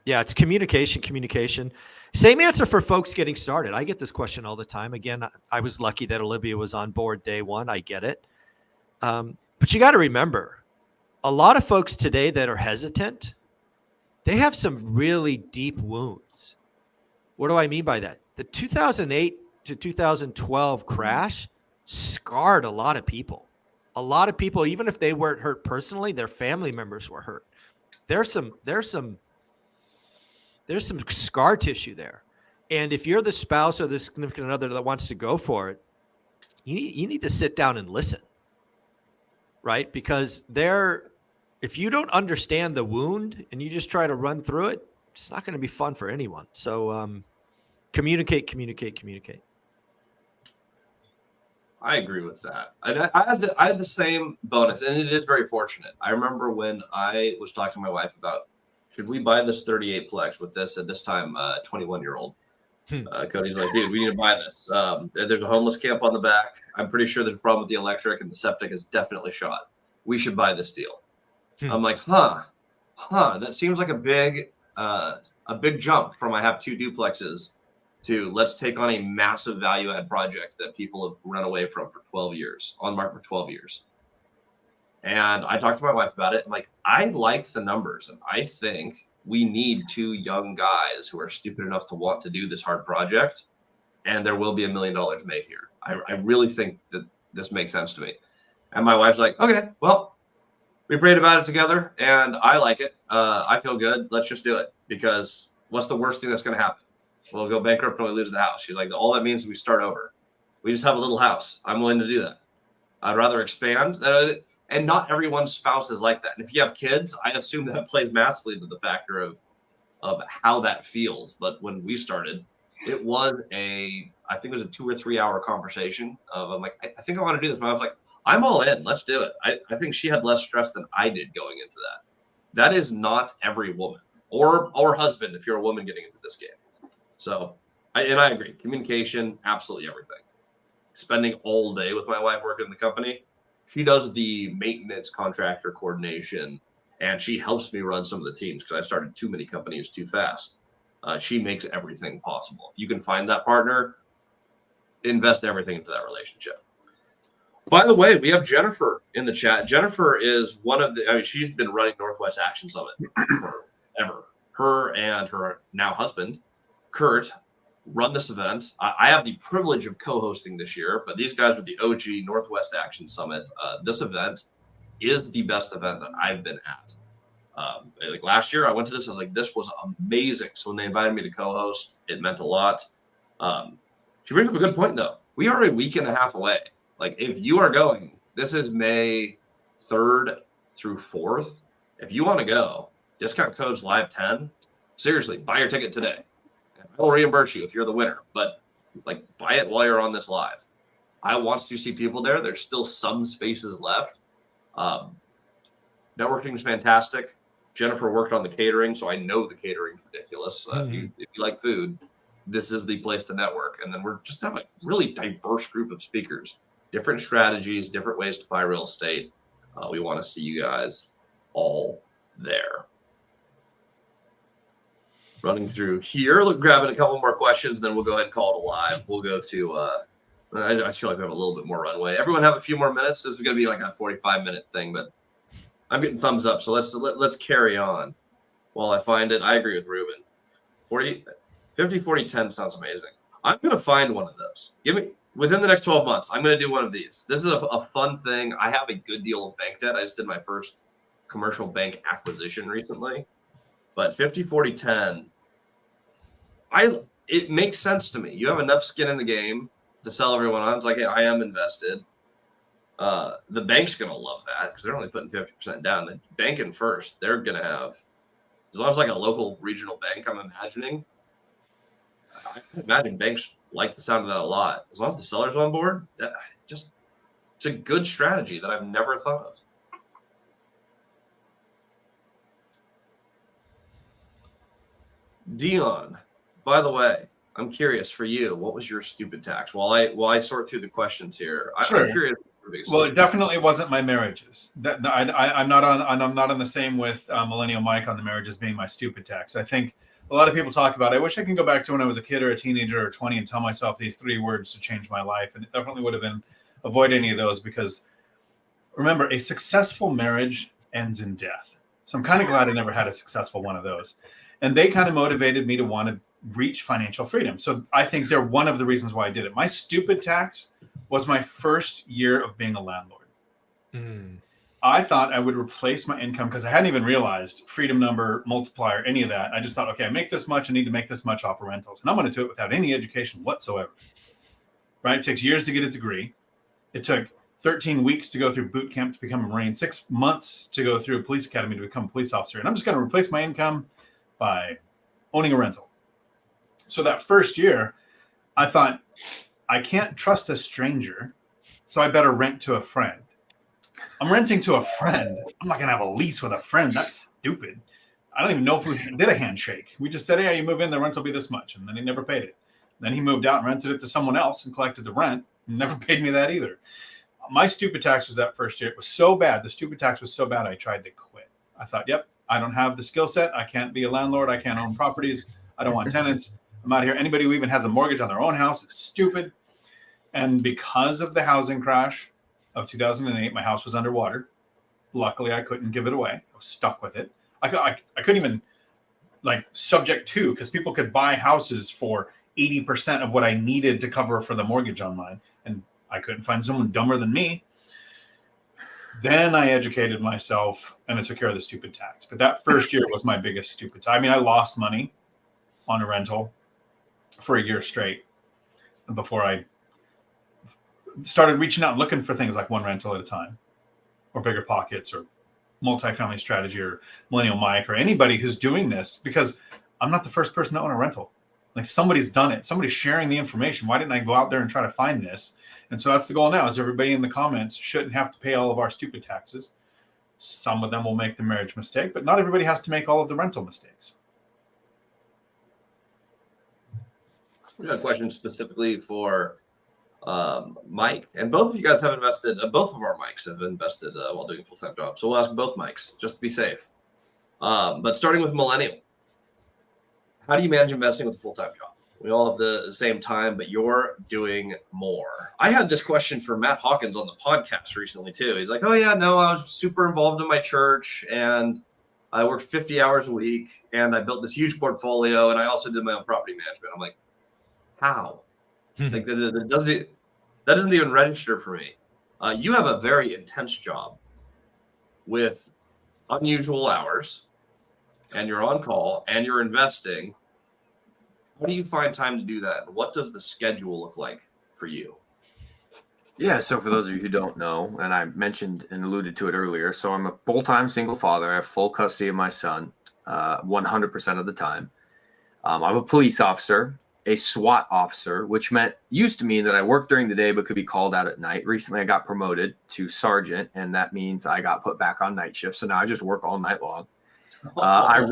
[SPEAKER 2] It's communication. Same answer for folks getting started. I get this question all the time. Again, I was lucky that Olivia was on board day one. I get it. But you got to remember, a lot of folks today that are hesitant, they have some really deep wounds. What do I mean by that? The 2008 to 2012 crash scarred a lot of people. A lot of people, even if they weren't hurt personally, their family members were hurt. There's some scar tissue there. And if you're the spouse or the significant other that wants to go for it, you need to sit down and listen, right? Because if you don't understand the wound and you just try to run through it, it's not going to be fun for anyone. So communicate.
[SPEAKER 1] I agree with that. And I had the same bonus, and it is very fortunate. I remember when I was talking to my wife about, should we buy this 38 Plex with this, at this time, 21-year-old? Cody's like, dude, we need to buy this. There's a homeless camp on the back. I'm pretty sure there's a problem with the electric, and the septic is definitely shot. We should buy this deal. I'm like, that seems like a big jump from I have 2 duplexes to let's take on a massive value add project that people have run away from for 12 years, on the market for 12 years. And I talked to my wife about it. I'm like, I like the numbers, and I think we need 2 young guys who are stupid enough to want to do this hard project, and there will be $1 million made here. I really think that this makes sense to me. And my wife's like, okay, well, we prayed about it together, and I like it. I feel good. Let's just do it, because what's the worst thing that's going to happen? We'll go bankrupt and we lose the house. She's like, all that means is we start over. We just have a little house. I'm willing to do that. I'd rather expand. And not everyone's spouse is like that. And if you have kids, I assume that plays massively into the factor of how that feels. But when we started, it was I think it was a 2 or 3 hour conversation of, I'm like, I think I want to do this. My wife's like, I'm all in. Let's do it. I think she had less stress than I did going into that. That is not every woman or husband if you're a woman getting into this game. So, I agree. Communication, absolutely everything. Spending all day with my wife working in the company. She does the maintenance contractor coordination, and she helps me run some of the teams because I started too many companies too fast. She makes everything possible. If you can find that partner, invest everything into that relationship. By the way, we have Jennifer in the chat. Jennifer is one of the, she's been running Northwest Action Summit forever. Her and her now husband, Kurt, run this event. I have the privilege of co-hosting this year, but these guys with the OG Northwest Action Summit, this event is the best event that I've been at. Like last year, I went to this. I was like, this was amazing. So when they invited me to co-host, it meant a lot. She brings up a good point, though. We are a week and a half away. Like, if you are going, this is May 3rd through 4th. If you want to go, discount code's live10. Seriously, buy your ticket today. I will reimburse you if you're the winner, but like buy it while you're on this live. I want to see people there. There's still some spaces left. Networking is fantastic. Jennifer worked on the catering, so I know the catering is ridiculous. If you like food, this is the place to network. And then we're just have a really diverse group of speakers, different strategies, different ways to buy real estate. We want to see you guys all there. Running through here, grabbing a couple more questions, then we'll go ahead and call it a live. We'll go to, I feel like we have a little bit more runway. Everyone have a few more minutes. This is going to be like a 45-minute thing, but I'm getting thumbs up. So let's carry on while I find it. I agree with Ruben. 50, 40, 10 sounds amazing. I'm going to find one of those. Within the next 12 months, I'm going to do one of these. This is a fun thing. I have a good deal of bank debt. I just did my first commercial bank acquisition recently. But 50, 40, 10, it makes sense to me. You have enough skin in the game to sell everyone on. It's like, hey, I am invested. The bank's going to love that because they're only putting 50% down. The banking first, they're going to have, as long as like a local regional bank, I'm imagining. I imagine banks like the sound of that a lot. As long as the seller's on board, it's a good strategy that I've never thought of. Dion, by the way, I'm curious for you. What was your stupid tax? While I sort through the questions here,
[SPEAKER 3] Sure.
[SPEAKER 1] I'm curious.
[SPEAKER 3] Well, it definitely wasn't my marriages. I'm not on the same with Millennial Mike on the marriages being my stupid tax. I think a lot of people talk about, I wish I can go back to when I was a kid or a teenager or 20 and tell myself these 3 words to change my life. And it definitely would have been avoid any of those because remember, a successful marriage ends in death. So I'm kind of glad I never had a successful one of those. And they kind of motivated me to want to reach financial freedom. So I think they're one of the reasons why I did it. My stupid tax was my first year of being a landlord. I thought I would replace my income because I hadn't even realized freedom number, multiplier, any of that. I just thought, okay, I make this much. I need to make this much off of rentals. And I'm going to do it without any education whatsoever. Right? It takes years to get a degree. It took 13 weeks to go through boot camp to become a Marine, 6 months to go through a police academy to become a police officer. And I'm just going to replace my income by owning a rental. So that first year, I thought, I can't trust a stranger, so I better rent to a friend. I'm renting to a friend. I'm not going to have a lease with a friend. That's stupid. I don't even know if we did a handshake. We just said, hey, you move in, the rent will be this much. And then he never paid it. Then he moved out and rented it to someone else and collected the rent and never paid me that either. My stupid tax was that first year. It was so bad. The stupid tax was so bad, I tried to quit. I thought, yep, I don't have the skill set. I can't be a landlord. I can't own properties. I don't want tenants. I'm out here. Anybody who even has a mortgage on their own house is stupid. And because of the housing crash of 2008, my house was underwater. Luckily, I couldn't give it away. I was stuck with it. I couldn't even subject to because people could buy houses for 80% of what I needed to cover for the mortgage on mine. And I couldn't find someone dumber than me. Then I educated myself and I took care of the stupid tax. But that first year was my biggest stupid tax. I mean, I lost money on a rental for a year straight before I started reaching out and looking for things like one rental at a time or bigger pockets or multifamily strategy or Millennial Mike or anybody who's doing this because I'm not the first person to own a rental. Like somebody's done it. Somebody's sharing the information. Why didn't I go out there and try to find this? And so that's the goal now, is everybody in the comments shouldn't have to pay all of our stupid taxes. Some of them will make the marriage mistake, but not everybody has to make all of the rental mistakes.
[SPEAKER 1] We got a question specifically for Mike, and both of you guys have invested. Both of our mics have invested while doing a full-time job, so we'll ask both mics just to be safe. But starting with Millennial, how do you manage investing with a full-time job? We all have the same time, but you're doing more. I had this question for Matt Hawkins on the podcast recently too. He's like, "Oh yeah, no, I was super involved in my church, and I worked 50 hours a week, and I built this huge portfolio, and I also did my own property management." I'm like, how? Like that doesn't even register for me. You have a very intense job with unusual hours, and you're on call, and you're investing. How do you find time to do that? What does the schedule look like for you?
[SPEAKER 4] Yeah, so for those of you who don't know, and I mentioned and alluded to it earlier, so I'm a full-time single father. I have full custody of my son 100% of the time. I'm a police officer, a SWAT officer, which used to mean that I worked during the day but could be called out at night. Recently, I got promoted to sergeant, and that means I got put back on night shift. So now I just work all night long. I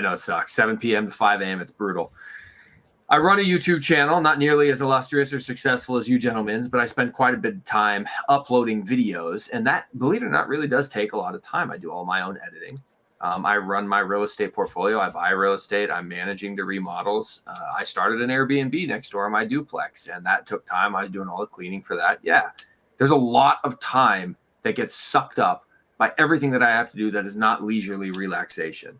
[SPEAKER 4] know it sucks, 7 p.m. to 5 a.m. It's brutal. I run a YouTube channel, not nearly as illustrious or successful as you gentlemen's, but I spend quite a bit of time uploading videos. And that, believe it or not, really does take a lot of time. I do all my own editing. I run my real estate portfolio. I buy real estate. I'm managing the remodels. I started an Airbnb next door in my duplex, and that took time. I was doing all the cleaning for that. Yeah, there's a lot of time that gets sucked up by everything that I have to do that is not leisurely relaxation.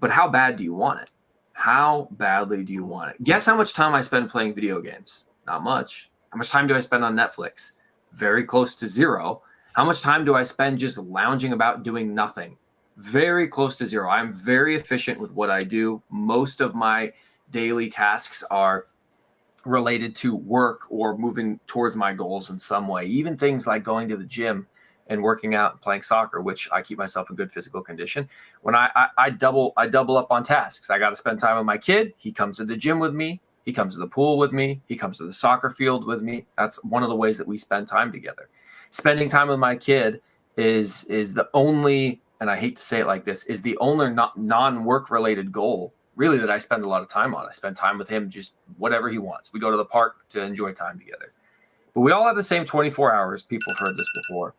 [SPEAKER 4] But how bad do you want it? How badly do you want it? Guess how much time I spend playing video games? Not much. How much time do I spend on Netflix? Very close to zero. How much time do I spend just lounging about doing nothing? Very close to zero. I'm very efficient with what I do. Most of my daily tasks are related to work or moving towards my goals in some way. Even things like going to the gym and working out and playing soccer, which I keep myself in good physical condition. When I double up on tasks. I got to spend time with my kid. He comes to the gym with me. He comes to the pool with me. He comes to the soccer field with me. That's one of the ways that we spend time together. Spending time with my kid is the only, and I hate to say it like this, is the only non-work related goal really that I spend a lot of time on. I spend time with him, just whatever he wants. We go to the park to enjoy time together. But we all have the same 24 hours. People have heard this before.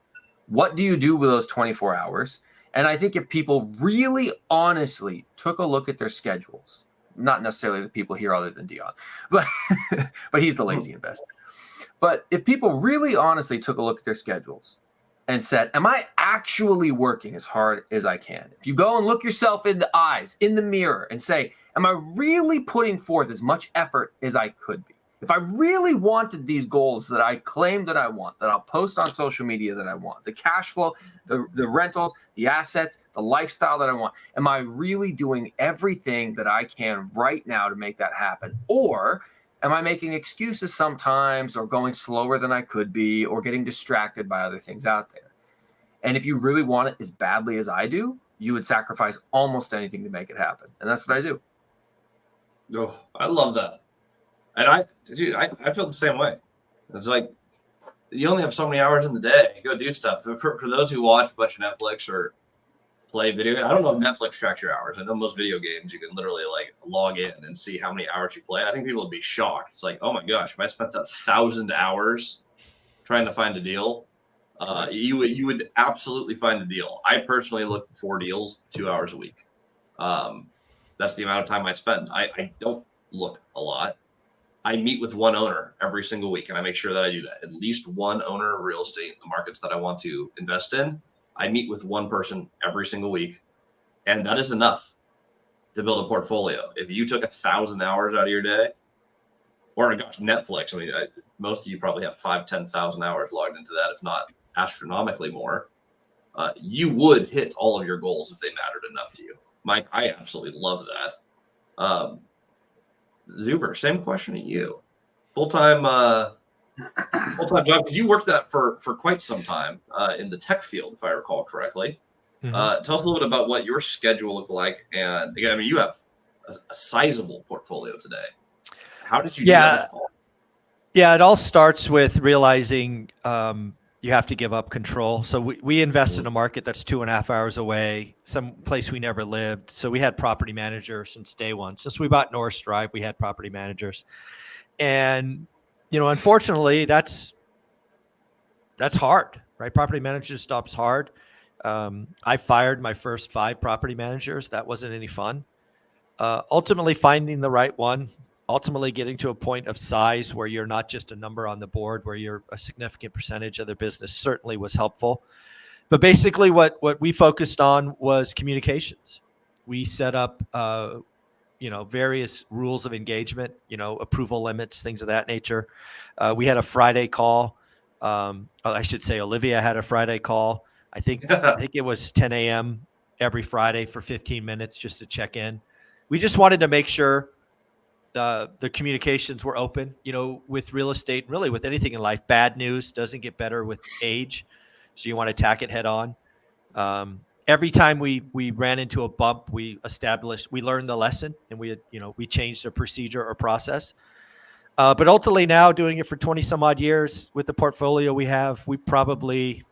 [SPEAKER 4] What do you do with those 24 hours? And I think if people really honestly took a look at their schedules, not necessarily the people here other than Dion, but he's the lazy investor. But if people really honestly took a look at their schedules and said, am I actually working as hard as I can? If you go and look yourself in the eyes, in the mirror, and say, am I really putting forth as much effort as I could be? If I really wanted these goals that I claim that I want, that I'll post on social media that I want, the cash flow, the rentals, the assets, the lifestyle that I want, am I really doing everything that I can right now to make that happen? Or am I making excuses sometimes, or going slower than I could be, or getting distracted by other things out there? And if you really want it as badly as I do, you would sacrifice almost anything to make it happen. And that's what I do.
[SPEAKER 1] Oh, I love that. And I feel the same way. It's like you only have so many hours in the day. Go do stuff. For those who watch a bunch of Netflix or play video, I don't know if Netflix tracks your hours. I know most video games you can literally like log in and see how many hours you play. I think people would be shocked. It's like, oh my gosh, if I spent 1,000 hours trying to find a deal, you would absolutely find a deal. I personally look for deals 2 hours a week. That's the amount of time I spend. I don't look a lot. I meet with one owner every single week, and I make sure that I do that. At least one owner of real estate in the markets that I want to invest in. I meet with one person every single week, and that is enough to build a portfolio. If you took 1,000 hours out of your day, or gosh, Netflix, I mean, most of you probably have 5,000-10,000 hours logged into that, if not astronomically more. You would hit all of your goals if they mattered enough to you. Mike, I absolutely love that. Zuber, same question to you. Full-time job, because you worked that for quite some time in the tech field, if I recall correctly. Mm-hmm. Tell us a little bit about what your schedule looked like. And again, I mean, you have a sizable portfolio today. How did you do
[SPEAKER 2] Yeah.
[SPEAKER 1] that?
[SPEAKER 2] Yeah, it all starts with realizing you have to give up control. So we invest in a market that's 2.5 hours away, some place we never lived. So we had property managers since day one. Since we bought North Drive, we had property managers. And, unfortunately, that's hard, right? Property managers job's hard. I fired my first 5 property managers. That wasn't any fun. Ultimately finding the right one, ultimately getting to a point of size where you're not just a number on the board, where you're a significant percentage of their business, certainly was helpful. But basically what we focused on was communications. We set up, various rules of engagement, approval limits, things of that nature. We had a Friday call. I should say Olivia had a Friday call. I think it was 10 a.m. every Friday for 15 minutes just to check in. We just wanted to make sure the communications were open, with real estate, really with anything in life. Bad news doesn't get better with age. So you want to attack it head on. Every time we ran into a bump, we learned the lesson, and we changed the procedure or process. But ultimately now doing it for 20 some odd years with the portfolio we have, we probably,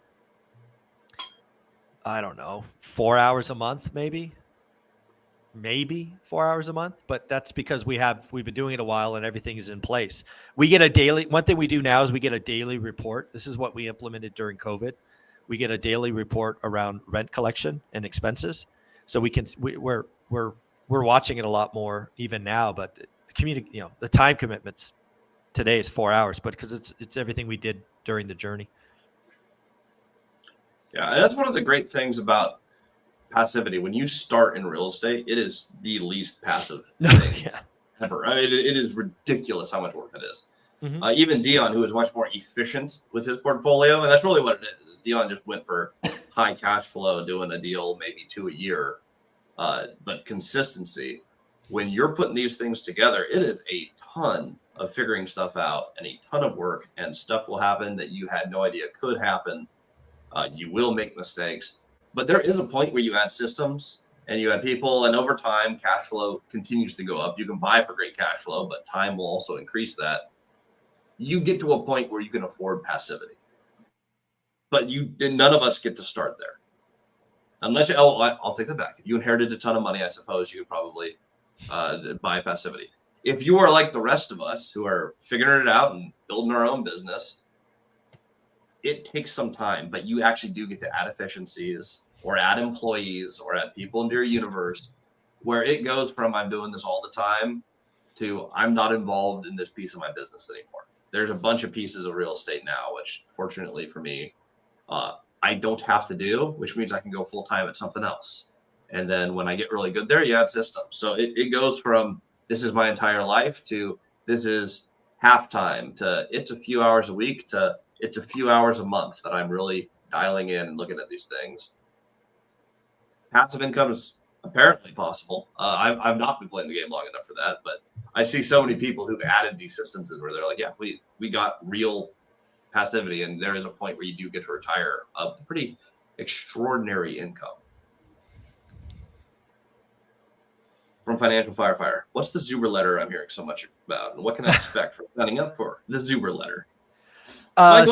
[SPEAKER 2] I don't know, 4 hours a month, maybe 4 hours a month, but that's because we've been doing it a while and everything is in place. We get a daily, one thing we do now is we get a daily report. This is what we implemented during COVID. We get a daily report around rent collection and expenses. So we're watching it a lot more even now, but the time commitments today is 4 hours, but because it's everything we did during the journey.
[SPEAKER 1] Yeah. That's one of the great things about passivity. When you start in real estate, it is the least passive thing ever. I mean, it is ridiculous how much work it is. Mm-hmm. Even Dion, who is much more efficient with his portfolio, and that's really what it is. Dion just went for high cash flow, doing a deal, maybe 2 a year, but consistency. When you're putting these things together, it is a ton of figuring stuff out and a ton of work, and stuff will happen that you had no idea could happen. You will make mistakes. But there is a point where you add systems and you add people, and over time, cash flow continues to go up. You can buy for great cash flow, but time will also increase that. You get to a point where you can afford passivity. But none of us get to start there. Unless I'll take that back. If you inherited a ton of money, I suppose you could probably buy passivity. If you are like the rest of us who are figuring it out and building our own business, it takes some time, but you actually do get to add efficiencies or add employees or add people into your universe, where it goes from I'm doing this all the time to I'm not involved in this piece of my business anymore. There's a bunch of pieces of real estate now, which fortunately for me, I don't have to do, which means I can go full time at something else. And then when I get really good there, you add systems. So it goes from this is my entire life to this is halftime to it's a few hours a week to it's a few hours a month that I'm really dialing in and looking at these things. Passive income is apparently possible. I've not been playing the game long enough for that, but I see so many people who've added these systems where they're like, yeah, we got real passivity, and there is a point where you do get to retire a pretty extraordinary income. From Financial Firefighter, what's the Zuber letter I'm hearing so much about, and what can I expect from signing up for the Zuber letter?
[SPEAKER 2] So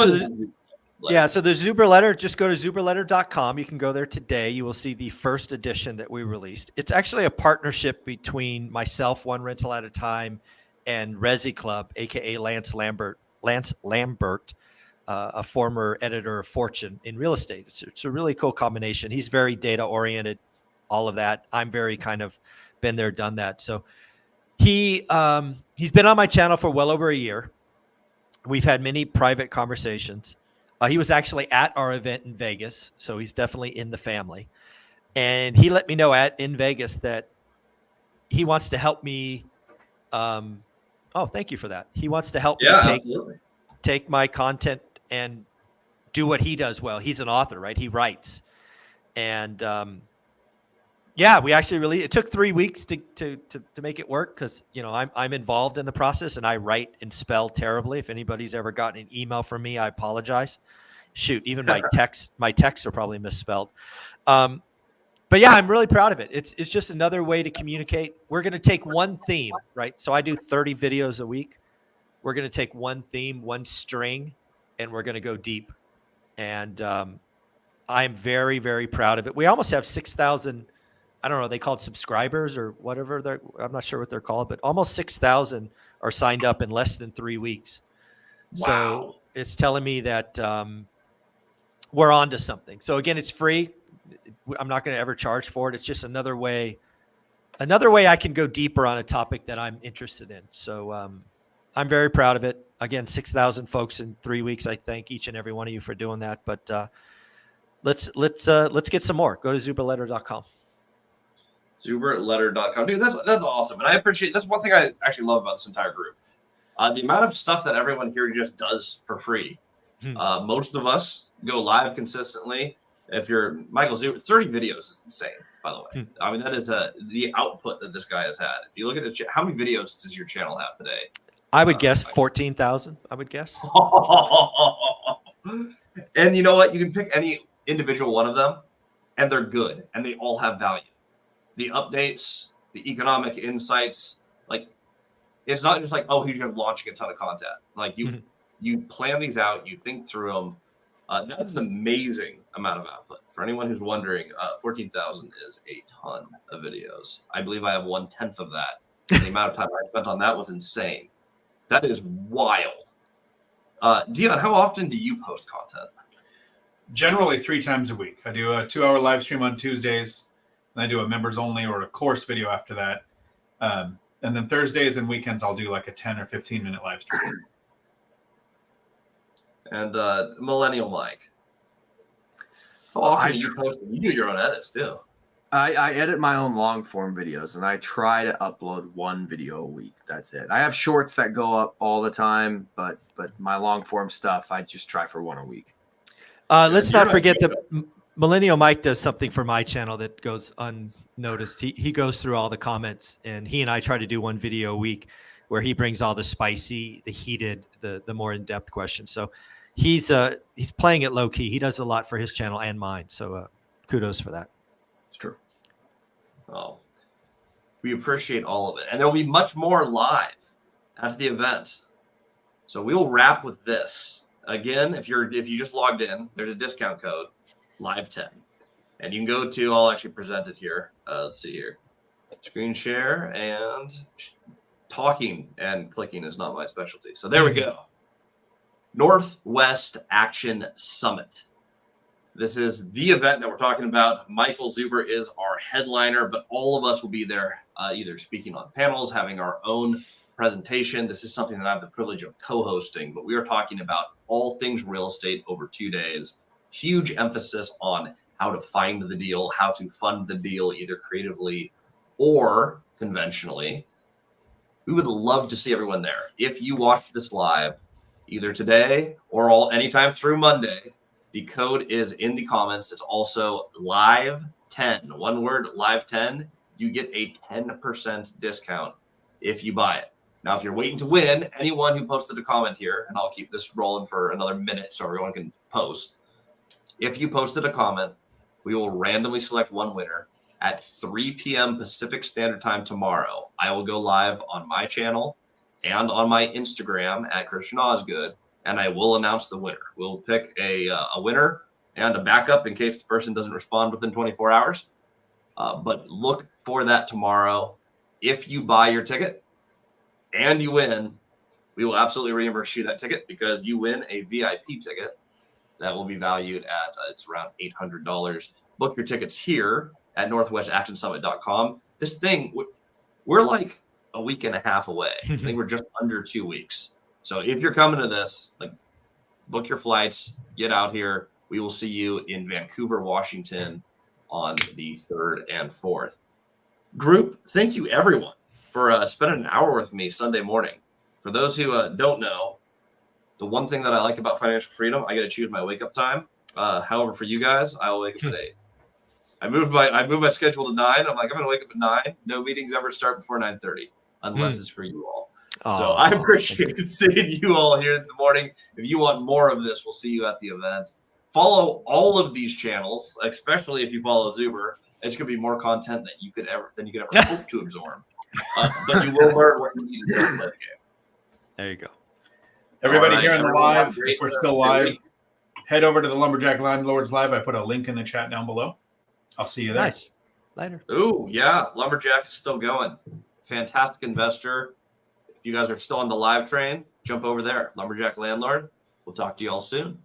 [SPEAKER 2] the Zuber letter, just go to zuberletter.com. You can go there today. You will see the first edition that we released. It's actually a partnership between myself, One Rental at a Time, and Resi Club, aka Lance Lambert, a former editor of Fortune in real estate. It's a really cool combination. He's very data oriented, all of that. I'm very kind of been there, done that. So he's been on my channel for well over a year. We've had many private conversations. He was actually at our event in Vegas, so he's definitely in the family. And he let me know in Vegas that he wants to help me. Thank you for that. He wants to help me take my content and do what he does well. He's an author, right? He writes. And we actually it took 3 weeks to make it work because, I'm involved in the process and I write and spell terribly. If anybody's ever gotten an email from me, I apologize. Shoot, even my texts are probably misspelled. But yeah, I'm really proud of it. It's just another way to communicate. We're going to take one theme, right? So I do 30 videos a week. We're going to take one theme, one string, and we're going to go deep. And I'm very, very proud of it. We almost have 6,000, I don't know, they called subscribers or whatever. I'm not sure what they're called, but almost 6,000 are signed up in less than 3 weeks.
[SPEAKER 1] Wow.
[SPEAKER 2] So it's telling me that we're on to something. So again, it's free. I'm not going to ever charge for it. It's just another way I can go deeper on a topic that I'm interested in. So I'm very proud of it. Again, 6,000 folks in 3 weeks. I thank each and every one of you for doing that. But let's get some more. Go to zuberletter.com.
[SPEAKER 1] Zuberletter.com. Dude, that's awesome. And I appreciate, that's one thing I actually love about this entire group. The amount of stuff that everyone here just does for free. Most of us go live consistently. If you're Michael Zuber, 30 videos is insane, by the way. I mean, that is the output that this guy has had. If you look at it, how many videos does your channel have today?
[SPEAKER 2] I would guess 14,000, I would guess.
[SPEAKER 1] And you know what? You can pick any individual one of them, and they're good, and they all have value. The updates, the economic insights, like, it's not just like, oh, he's just launching a ton of content. Like, you plan these out, you think through them. That's an amazing amount of output. For anyone who's wondering, 14,000 is a ton of videos. I believe I have 1/10 of that. The amount of time I spent on that was insane. That is wild. Dion, how often do you post content?
[SPEAKER 3] Generally 3 times a week. I do a 2-hour live stream on Tuesdays, and I do a members only or a course video after that. And then Thursdays and weekends, I'll do like a 10 or 15-minute live stream.
[SPEAKER 1] And Millennial Mike, how often do you post? You do your own edits too.
[SPEAKER 4] I edit my own long form videos, and I try to upload 1 video a week. That's it. I have shorts that go up all the time, but my long form stuff, I just try for 1 a week.
[SPEAKER 2] Let's not forget that Millennial Mike does something for my channel that goes unnoticed. He goes through all the comments, and he and I try to do 1 video a week where he brings all the spicy, the heated, the more in-depth questions. So he's playing it low key. He does a lot for his channel and mine. So kudos for that.
[SPEAKER 4] It's true.
[SPEAKER 1] Oh, we appreciate all of it. And there'll be much more live at the event. So we will wrap with this. Again, if you just logged in, there's a discount code, live10. And you can go to, I'll actually present it here. Let's see here. Screen share, and talking and clicking is not my specialty. So there we go. Northwest Action Summit. This is the event that we're talking about. Michael Zuber is our headliner, but all of us will be there, either speaking on panels, having our own presentation. This is something that I have the privilege of co-hosting, but we are talking about all things real estate over 2 days. Huge emphasis on how to find the deal, how to fund the deal, either creatively or conventionally. We would love to see everyone there. If you watched this live, either today or anytime through Monday, the code is in the comments. It's also live10, one word, live10. You get a 10% discount if you buy it. Now, if you're waiting to win, anyone who posted a comment here, and I'll keep this rolling for another minute so everyone can post. If you posted a comment, we will randomly select one winner at 3 p.m. Pacific Standard Time tomorrow. I will go live on my channel and on my Instagram at Christian Osgood, and I will announce the winner. We'll pick a winner and a backup in case the person doesn't respond within 24 hours. But look for that tomorrow. If you buy your ticket and you win, we will absolutely reimburse you that ticket because you win a VIP ticket that will be valued at, it's around $800. Book your tickets here at northwestactionsummit.com. This thing, we're like a week and a half away. I think we're just under 2 weeks. So if you're coming to this, like, book your flights, get out here. We will see you in Vancouver, Washington on the 3rd and 4th. Group, thank you everyone for spending an hour with me Sunday morning. For those who don't know, the one thing that I like about financial freedom, I get to choose my wake up time. However, for you guys, I will wake up at 8. I moved my schedule to 9. I'm like, I'm going to wake up at 9. No meetings ever start before 9:30 unless it's for you all. So I appreciate seeing you all here in the morning. If you want more of this, we'll see you at the event. Follow all of these channels, especially if you follow Zuber. It's going to be more content than you could ever hope to absorb. But you will learn what you need to do to play the game.
[SPEAKER 5] There you go.
[SPEAKER 3] Everybody
[SPEAKER 1] All right,
[SPEAKER 3] here in the
[SPEAKER 1] everyone, have a
[SPEAKER 3] live,
[SPEAKER 1] great,
[SPEAKER 3] if we're still live, head over to the Lumberjack Landlords Live. I put a link in the chat down below. I'll see you there.
[SPEAKER 5] Nice. Later.
[SPEAKER 1] Ooh, yeah. Lumberjack is still going. Fantastic investor. If you guys are still on the live train, jump over there. Lumberjack Landlord. We'll talk to you all soon.